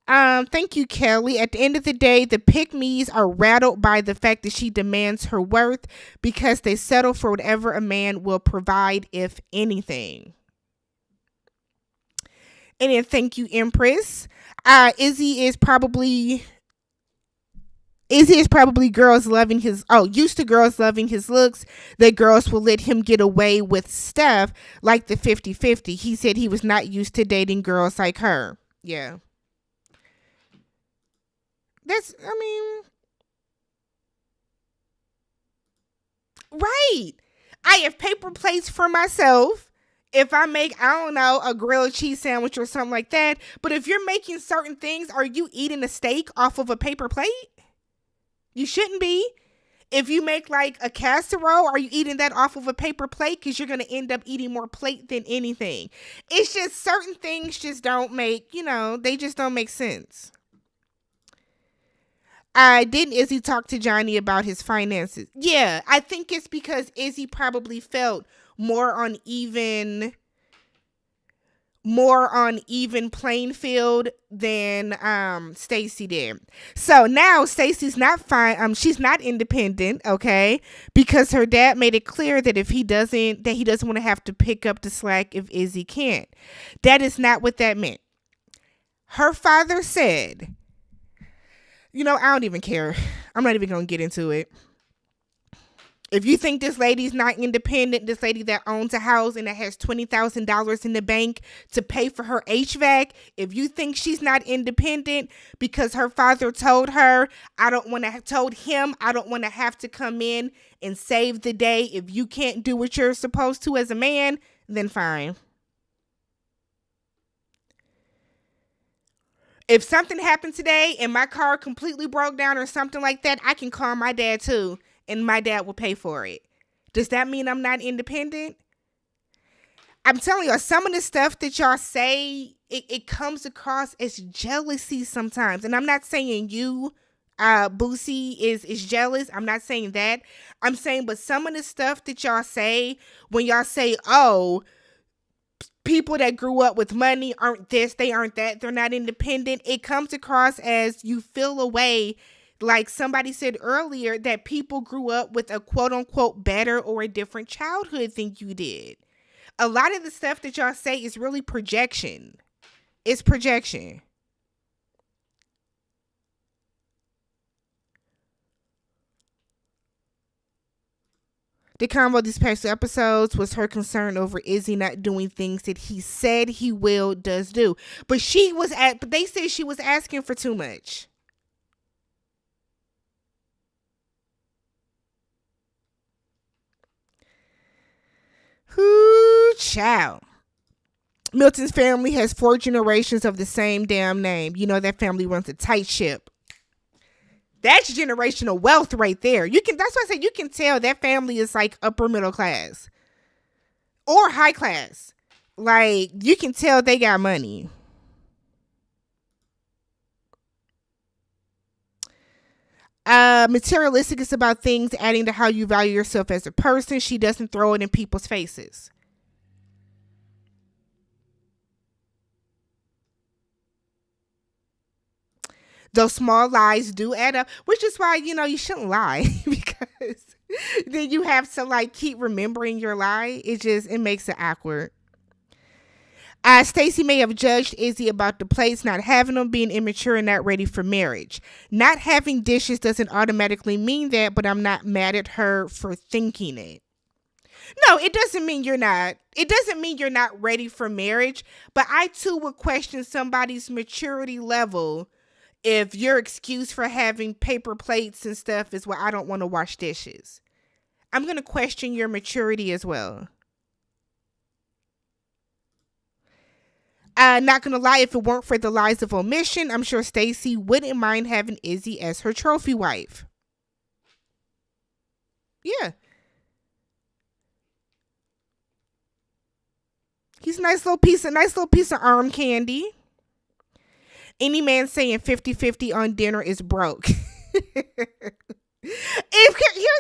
Thank you, Kelly. At the end of the day, the pick-me's are rattled by the fact that she demands her worth because they settle for whatever a man will provide, if anything. And then thank you, Empress. Izzy is probably girls loving his, used to girls loving his looks, that girls will let him get away with stuff like the 50-50. He said he was not used to dating girls like her. Yeah. Right. I have paper plates for myself. If I make, a grilled cheese sandwich or something like that. But if you're making certain things, are you eating a steak off of a paper plate? You shouldn't be. If you make like a casserole, are you eating that off of a paper plate? Because you're going to end up eating more plate than anything. It's just certain things just don't make, they just don't make sense. Didn't Izzy talk to Johnny about his finances? Yeah, I think it's because Izzy probably felt more on even playing field than Stacy did. So now Stacy's not fine. She's not independent, okay? Because her dad made it clear that he doesn't want to have to pick up the slack if Izzy can't. That is not what that meant. Her father said, I don't even care. I'm not even going to get into it. If you think this lady's not independent, this lady that owns a house and that has $20,000 in the bank to pay for her HVAC, if you think she's not independent because her father told her, I don't want to have to come in and save the day. If you can't do what you're supposed to as a man, then fine. If something happened today and my car completely broke down or something like that, I can call my dad too, and my dad will pay for it. Does that mean I'm not independent? I'm telling you, some of the stuff that y'all say, it comes across as jealousy sometimes. And I'm not saying you, Boosie, is jealous. I'm not saying that. I'm saying, but some of the stuff that y'all say, when y'all say, people that grew up with money aren't this, they aren't that, they're not independent, it comes across as you feel a way Like somebody said earlier, that people grew up with a quote unquote better or a different childhood than you did. A lot of the stuff that y'all say is really projection. It's projection. The combo these past 2 episodes was her concern over Izzy not doing things that he said he does do. But but they said she was asking for too much. Whoo, child. Milton's family has 4 generations of the same damn name. You know that family runs a tight ship. That's generational wealth right there. That's why I say you can tell that family is like upper middle class or high class. Like you can tell they got money. Materialistic is about things adding to how you value yourself as a person. She doesn't throw it in people's faces. Those small lies do add up, which is why, you shouldn't lie because then you have to like keep remembering your lie. It makes it awkward. Stacy may have judged Izzy about the plates not having them, being immature and not ready for marriage. Not having dishes doesn't automatically mean that, but I'm not mad at her for thinking it. No, it doesn't mean you're not. It doesn't mean you're not ready for marriage, but I too would question somebody's maturity level if your excuse for having paper plates and stuff is, well, I don't want to wash dishes. I'm going to question your maturity as well. Not going to lie, if it weren't for the lies of omission, I'm sure Stacy wouldn't mind having Izzy as her trophy wife. Yeah. He's a nice little piece of arm candy. Any man saying 50-50 on dinner is broke. Here's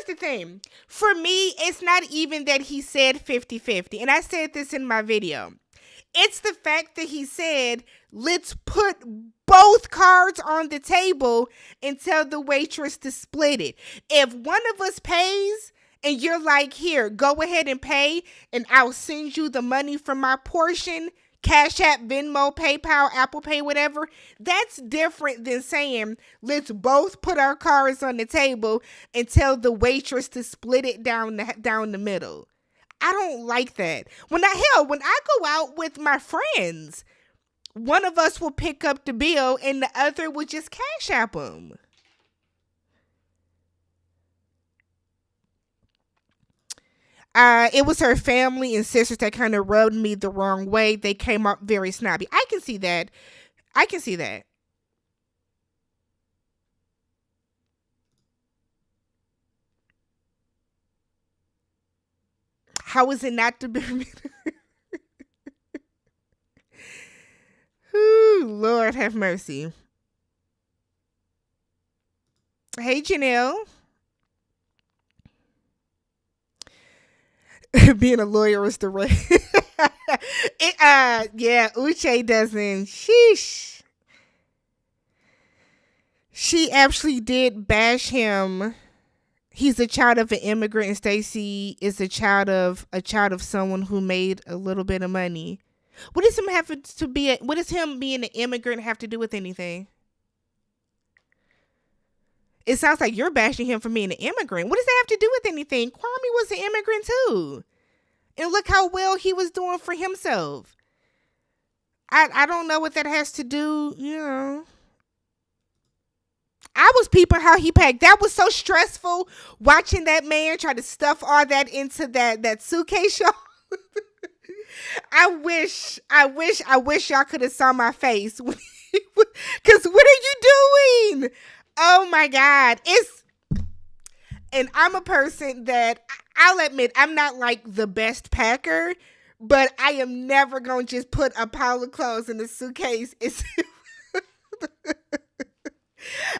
the thing. For me, it's not even that he said 50-50. And I said this in my video. It's the fact that he said, let's put both cards on the table and tell the waitress to split it. If one of us pays and you're like, here, go ahead and pay and I'll send you the money from my portion, Cash App, Venmo, PayPal, Apple Pay, whatever. That's different than saying, let's both put our cards on the table and tell the waitress to split it down the middle. I don't like that. When I go out with my friends, one of us will pick up the bill and the other will just Cash App them. It was her family and sisters that kind of rubbed me the wrong way. They came up very snobby. I can see that. How is it not to be? Ooh, Lord have mercy. Hey, Janelle. Being a lawyer is the way. Uche doesn't. Sheesh. She actually did bash him. He's a child of an immigrant, and Stacy is a child of someone who made a little bit of money. What does him being an immigrant have to do with anything? It sounds like you're bashing him for being an immigrant. What does that have to do with anything? Kwame was an immigrant too. And look how well he was doing for himself. I don't know what that has to do, I was peeping how he packed. That was so stressful watching that man try to stuff all that into that suitcase, y'all. I wish y'all could have saw my face. Because what are you doing? Oh my God. And I'm a person that I'll admit I'm not like the best packer, but I am never going to just put a pile of clothes in a suitcase.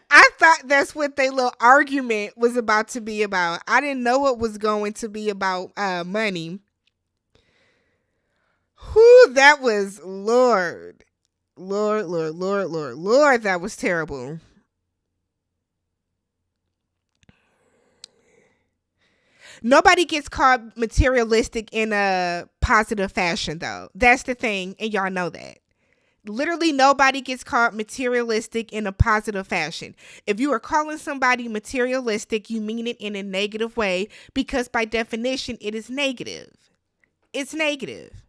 I thought that's what their little argument was about to be about. I didn't know it was going to be about money. Whew, that was Lord, that was terrible. Nobody gets called materialistic in a positive fashion, though. That's the thing, and y'all know that. Literally, nobody gets called materialistic in a positive fashion. If you are calling somebody materialistic, you mean it in a negative way because, by definition, it is negative. It's negative.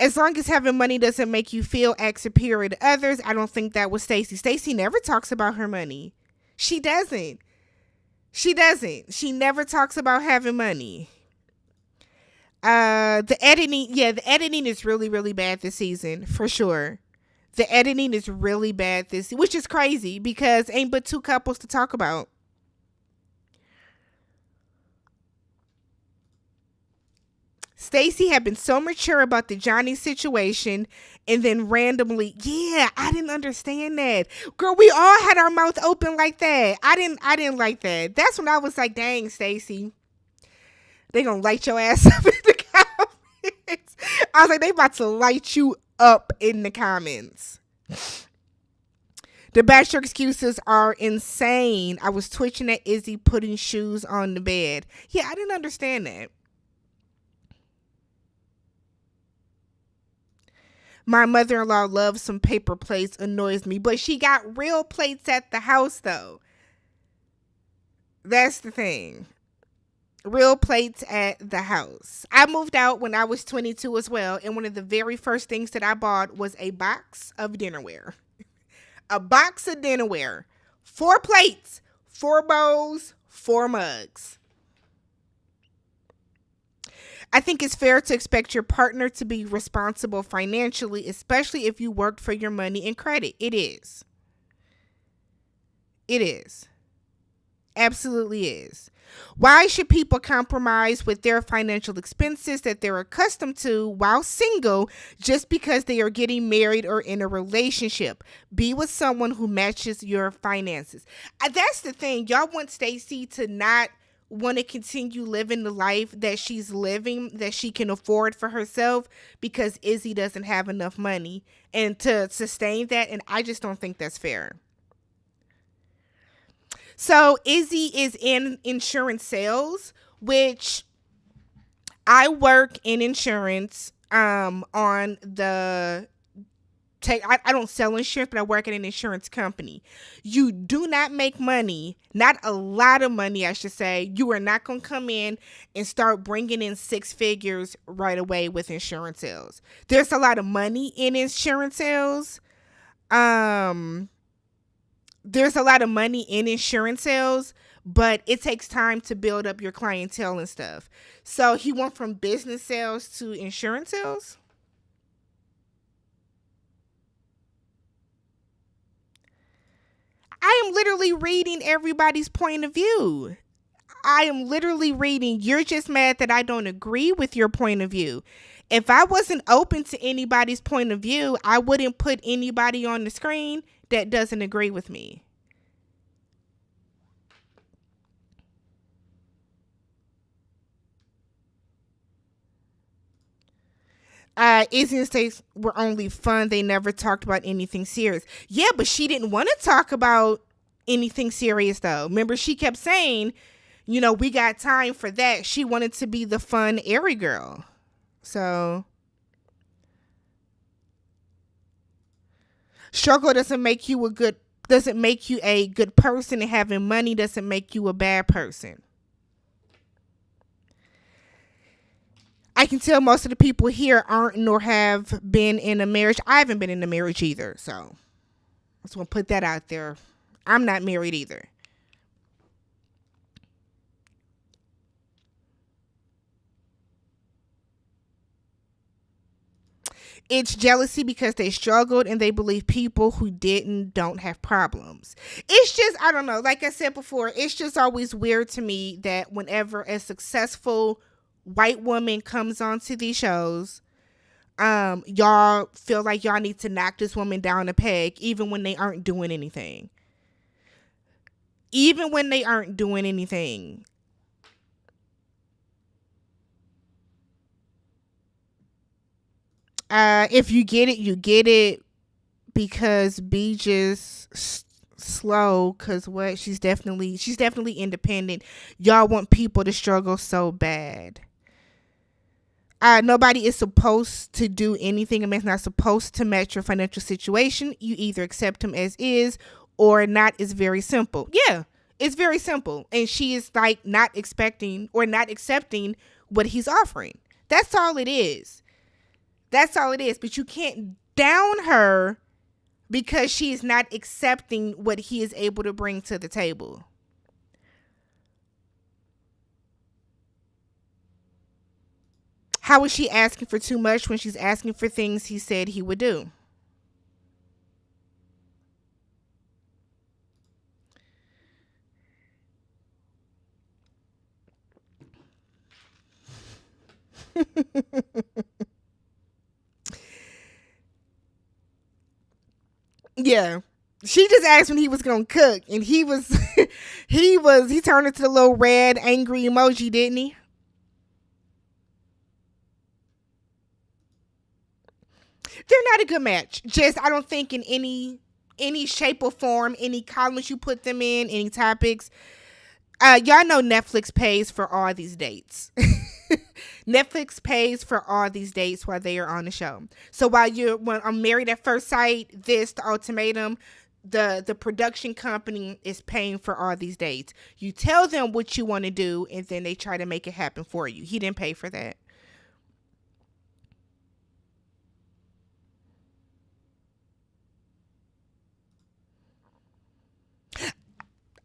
As long as having money doesn't make you feel act superior to others, I don't think that was Stacy. Stacy never talks about her money. She doesn't. She doesn't. She never talks about having money. The editing is really, really bad this season, for sure. The editing is really bad which is crazy because ain't but two couples to talk about. Stacy had been so mature about the Johnny situation, and then randomly, yeah, I didn't understand that. Girl, we all had our mouth open like that. I didn't like that. That's when I was like, dang, Stacy. They gonna light your ass up in the comments. I was like, they about to light you up in the comments. The bachelor excuses are insane. I was twitching at Izzy putting shoes on the bed. Yeah, I didn't understand that. My mother-in-law loves some paper plates, annoys me, but she got real plates at the house, though. That's the thing. Real plates at the house. I moved out when I was 22 as well, and one of the very first things that I bought was a box of dinnerware. A box of dinnerware. 4 plates, 4 bowls, 4 mugs. I think it's fair to expect your partner to be responsible financially, especially if you worked for your money and credit. It is. It is. Absolutely is. Why should people compromise with their financial expenses that they're accustomed to while single just because they are getting married or in a relationship? Be with someone who matches your finances. That's the thing. Y'all want Stacy to not want to continue living the life that she's living, that she can afford for herself because Izzy doesn't have enough money and to sustain that. And I just don't think that's fair. So Izzy is in insurance sales, which I work in insurance on the I don't sell insurance, but I work at an insurance company. You do not make money, not a lot of money, I should say. You are not going to come in and start bringing in 6 figures right away with insurance sales. There's a lot of money in insurance sales. There's a lot of money in insurance sales, but it takes time to build up your clientele and stuff. So he went from business sales to insurance sales. I am literally reading everybody's point of view. I am literally reading, you're just mad that I don't agree with your point of view. If I wasn't open to anybody's point of view, I wouldn't put anybody on the screen that doesn't agree with me. Izzy and Stacy were only fun. They never talked about anything serious. Yeah, but she didn't want to talk about anything serious, though. Remember, she kept saying, we got time for that. She wanted to be the fun, airy girl. So, struggle doesn't make you a good person, and having money doesn't make you a bad person. I can tell most of the people here aren't nor have been in a marriage. I haven't been in a marriage either, so I just want to put that out there. I'm not married either. It's jealousy because they struggled and they believe people who didn't don't have problems. It's just, I don't know. Like I said before, it's just always weird to me that whenever a successful white woman comes onto these shows, y'all feel like y'all need to knock this woman down a peg even when they aren't doing anything. Even when they aren't doing anything. If you get it, you get it, because B just slow, cause what? She's definitely independent. Y'all want people to struggle so bad. Nobody is supposed to do anything. A man's not supposed to match your financial situation. You either accept him as is or not. It's very simple. Yeah, it's very simple. And she is like not expecting or not accepting what he's offering. That's all it is. That's all it is. But you can't down her because she is not accepting what he is able to bring to the table. How is she asking for too much when she's asking for things he said he would do? Yeah. She just asked when he was gonna cook, and he was, he turned into the little red angry emoji, didn't he? They're not a good match. Just I don't think in any shape or form, any columns you put them in, any topics. Y'all know Netflix pays for all these dates. Netflix pays for all these dates while they are on the show. So when I'm Married at First Sight, this the ultimatum, the production company is paying for all these dates. You tell them what you want to do, and then they try to make it happen for you. He didn't pay for that.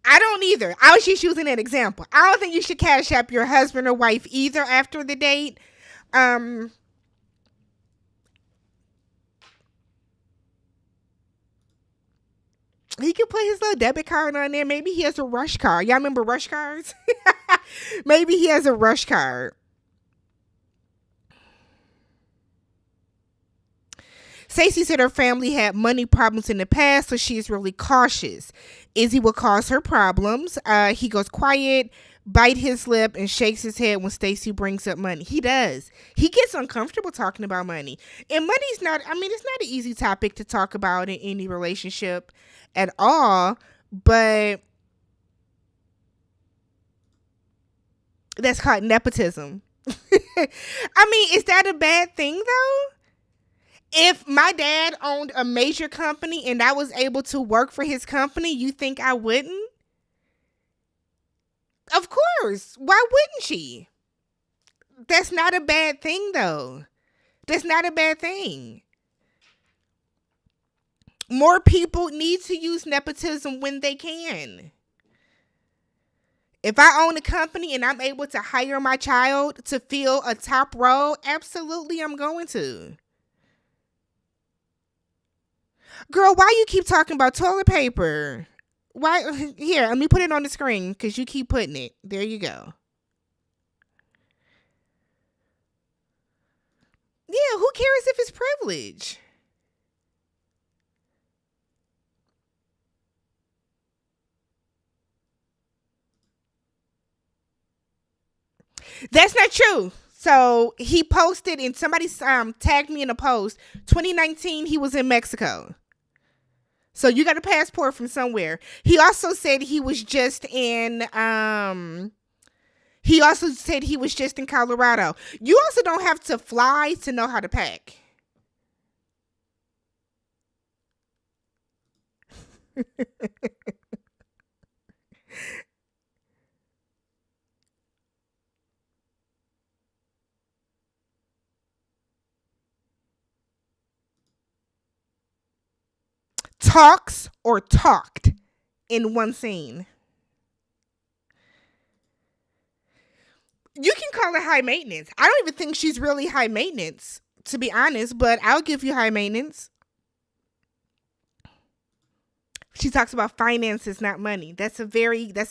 I don't either. I was just using an example. I don't think you should cash app your husband or wife either after the date. Um, he could put his little debit card on there. Maybe he has a rush card. Y'all remember rush cards? Maybe he has a rush card. Stacey said her family had money problems in the past, so she is really cautious. Izzy will cause her problems. He goes quiet, bite his lip, and shakes his head when Stacey brings up money. He does. He gets uncomfortable talking about money. And money's not, I mean, it's not an easy topic to talk about in any relationship at all, but that's called nepotism. I mean, is that a bad thing though? If my dad owned a major company and I was able to work for his company, you think I wouldn't? Of course. Why wouldn't she? That's not a bad thing, though. That's not a bad thing. More people need to use nepotism when they can. If I own a company and I'm able to hire my child to fill a top role, absolutely I'm going to. Girl, why you keep talking about toilet paper? Why? Here, let me put it on the screen because you keep putting it. There you go. Yeah, who cares if it's privilege? That's not true. So he posted, and somebody tagged me in a post. 2019, he was in Mexico. So you got a passport from somewhere. He also said he was just in he also said he was just in Colorado. You also don't have to fly to know how to pack. Talks or talked in one scene. You can call it high maintenance. I don't even think she's really high maintenance, to be honest, but I'll give you high maintenance. She talks about finances, not money. That's a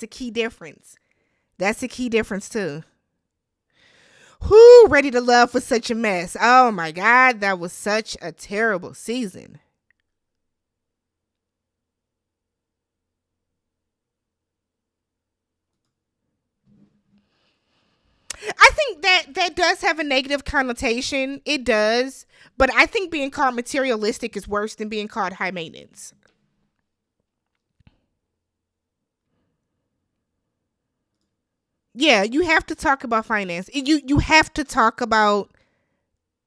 key difference. That's a key difference too. Who Ready to Love was such a mess. Oh my God, that was such a terrible season. I think that does have a negative connotation. It does. But I think being called materialistic is worse than being called high maintenance. Yeah, you have to talk about finance. You have to talk about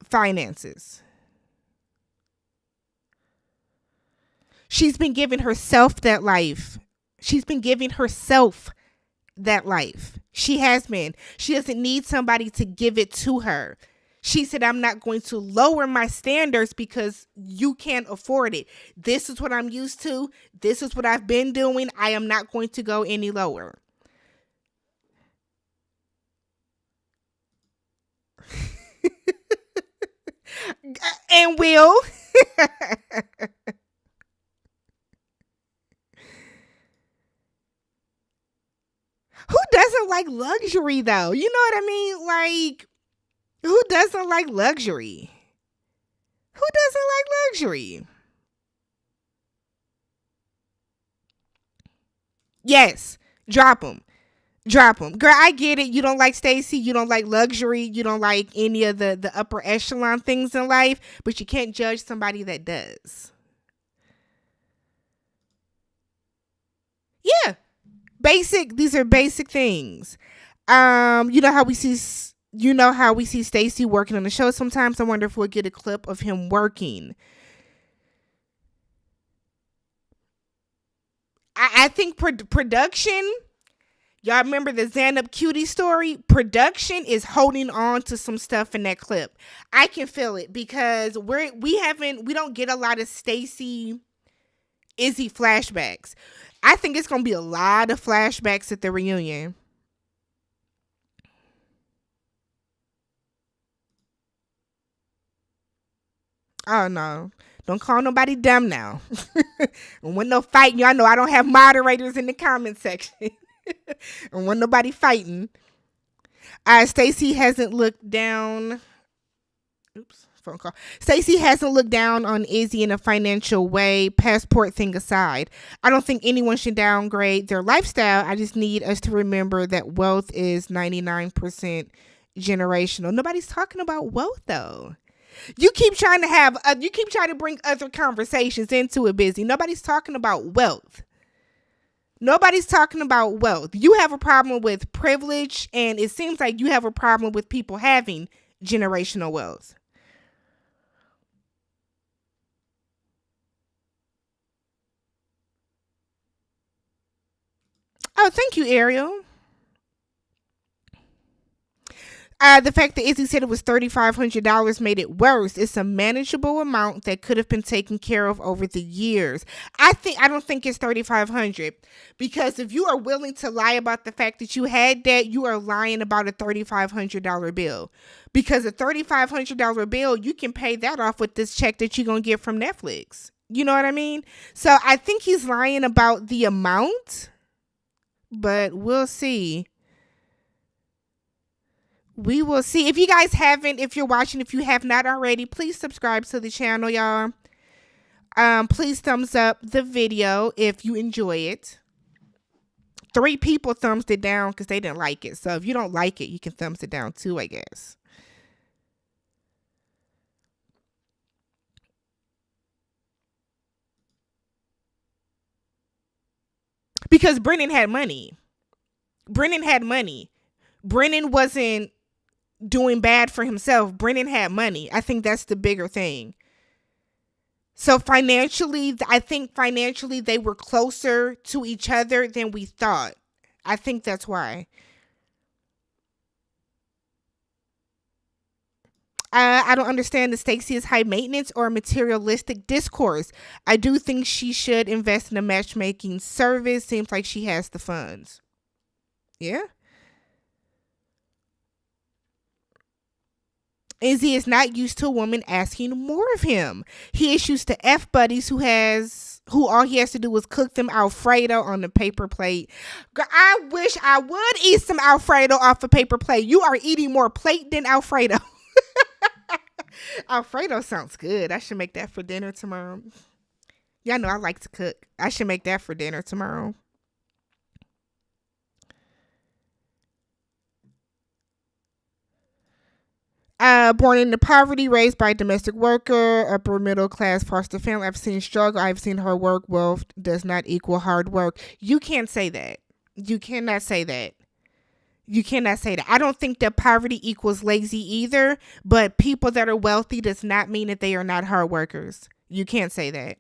finances. She's been giving herself that life. She's been giving herself that life. She has been. She doesn't need somebody to give it to her. She said, I'm not going to lower my standards because you can't afford it. This is what I'm used to. This is what I've been doing. I am not going to go any lower. And will. Who doesn't like luxury though? You know what I mean? Like, who doesn't like luxury? Who doesn't like luxury? Yes, drop them. Drop them. Girl, I get it. You don't like Stacy. You don't like luxury. You don't like any of the upper echelon things in life, but you can't judge somebody that does. Yeah. Basic. These are basic things. You know how we see Stacy working on the show sometimes. I wonder if we'll get a clip of him working. I think production. Y'all remember the Xanup Cutie story? Production is holding on to some stuff in that clip. I can feel it because we don't get a lot of Stacy Izzy flashbacks. I think it's gonna be a lot of flashbacks at the reunion. Oh no. Don't call nobody dumb now. And when no fighting, y'all know I don't have moderators in the comment section. And when nobody fighting. Stacy hasn't looked down. Oops, phone call. Stacy hasn't looked down on Izzy in a financial way, passport thing aside. I don't think anyone should downgrade their lifestyle. I just need us to remember that wealth is 99% generational. Nobody's talking about wealth though. You keep trying to bring other conversations into it, busy. Nobody's talking about wealth. Nobody's talking about wealth. You have a problem with privilege, and it seems like you have a problem with people having generational wealth. Oh, thank you, Ariel. The fact that Izzy said it was $3,500 made it worse. It's a manageable amount that could have been taken care of over the years. I don't think it's $3,500 because if you are willing to lie about the fact that you had that, you are lying about a $3,500 bill. Because a $3,500 bill, you can pay that off with this check that you're gonna get from Netflix. You know what I mean? So I think he's lying about the amount, but we'll see. We will see. If you guys haven't, if you're watching, if you have not already, please subscribe to the channel, y'all. Please thumbs up the video if you enjoy it. 3 people thumbs it down because they didn't like it. So if you don't like it, you can thumbs it down too, I guess. Because Brennan had money. Brennan had money. Brennan wasn't doing bad for himself. Brennan had money. I think that's the bigger thing. So I think financially they were closer to each other than we thought. I think that's why. I don't understand the Stacey is high maintenance or materialistic discourse. I do think she should invest in a matchmaking service. Seems like she has the funds. Yeah. Izzy is not used to a woman asking more of him. He is used to F buddies who all he has to do is cook them Alfredo on the paper plate. Girl, I wish I would eat some Alfredo off a paper plate. You are eating more plate than Alfredo. Alfredo sounds good. I should make that for dinner tomorrow. Y'all know I like to cook. I should make that for dinner tomorrow. Born into poverty, raised by a domestic worker, upper middle class foster family. I've seen struggle. I've seen her work. Wealth does not equal hard work. You can't say that. You cannot say that. You cannot say that. I don't think that poverty equals lazy either, but people that are wealthy does not mean that they are not hard workers. You can't say that.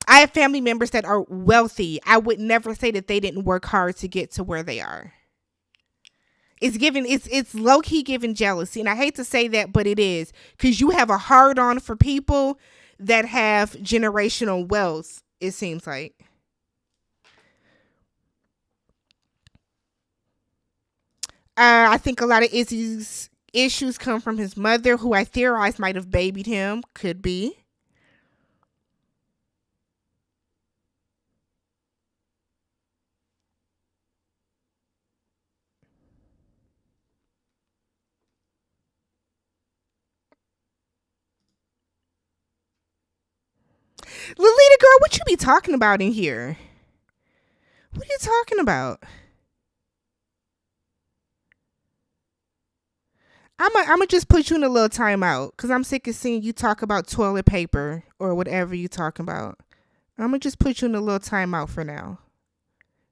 I have family members that are wealthy. I would never say that they didn't work hard to get to where they are. It's low key giving jealousy. And I hate to say that, but it is. Because you have a hard on for people that have generational wealth, it seems like. I think a lot of Izzy's issues come from his mother, who I theorize might have babied him. Could be. Lolita girl, what you be talking about in here? What are you talking about? I'm gonna just put you in a little timeout because I'm sick of seeing you talk about toilet paper or whatever you talking about. I'm gonna just put you in a little timeout for now.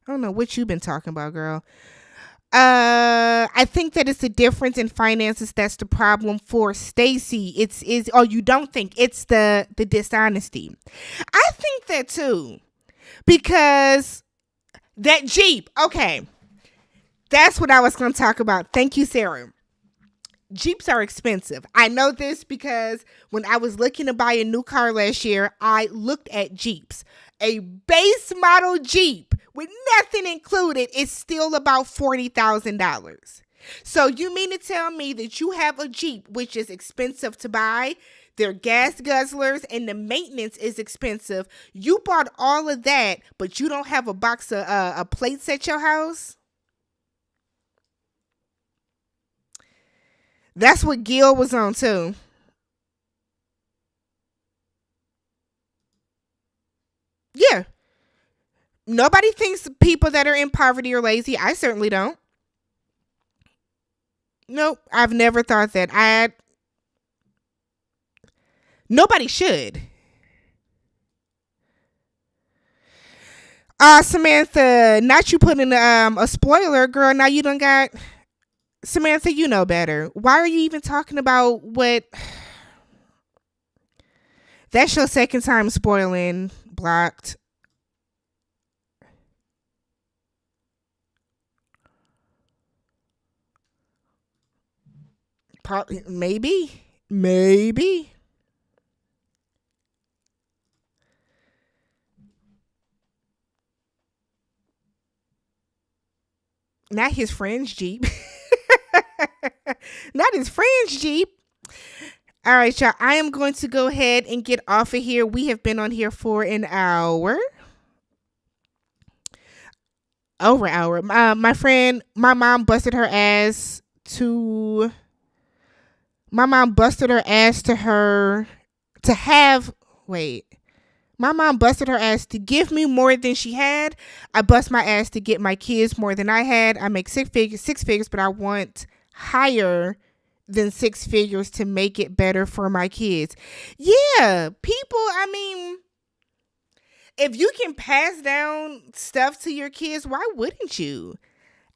I don't know what you've been talking about, girl. I think that it's a difference in finances that's the problem for Stacy. It's is or you don't think it's the dishonesty. I think that too. Because that Jeep, okay. That's what I was gonna talk about. Thank you, Sarah. Jeeps are expensive. I know this because when I was looking to buy a new car last year, I looked at Jeeps. A base model Jeep with nothing included is still about $40,000. So you mean to tell me that you have a Jeep, which is expensive to buy, they're gas guzzlers, and the maintenance is expensive. You bought all of that, but you don't have a box of plates at your house? That's what Gil was on too. Yeah. Nobody thinks people that are in poverty are lazy. I certainly don't. Nope. I've never thought that. Nobody should. Samantha, not you putting a spoiler, girl. Now you done got Samantha, you know better. Why are you even talking about what? That's your second time spoiling. Blocked. Maybe. Maybe. Not his friend's Jeep. Not his friend's Jeep. All right, y'all. I am going to go ahead and get off of here. We have been on here for an hour. Over an hour. My friend, my mom busted her ass to. My mom busted her ass to her to have. Wait. My mom busted her ass to give me more than she had. I bust my ass to get my kids more than I had. I make six figures, but I want higher than six figures to make it better for my kids. Yeah, people, I mean, if you can pass down stuff to your kids, why wouldn't you?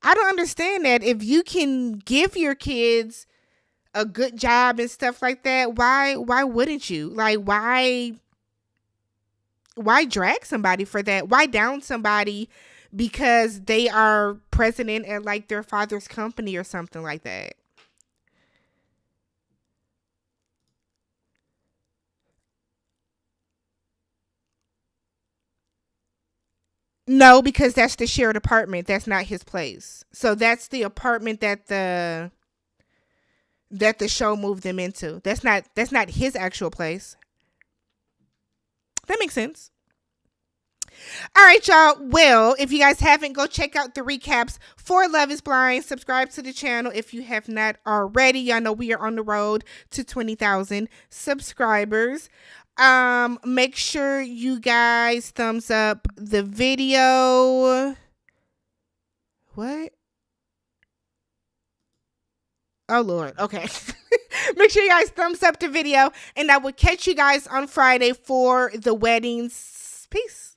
I don't understand that. If you can give your kids a good job and stuff like that, why wouldn't you? Like why drag somebody for that? Why down somebody because they are president at like their father's company or something like that? No, because that's the shared apartment. That's not his place. So that's the apartment that the show moved them into. That's not his actual place. That makes sense. All right, y'all. Well, if you guys haven't, go check out the recaps for Love is Blind. Subscribe to the channel if you have not already. Y'all know we are on the road to 20,000 subscribers. Make sure you guys thumbs up the video. What? Oh, Lord. Okay. Make sure you guys thumbs up the video. And I will catch you guys on Friday for the weddings. Peace.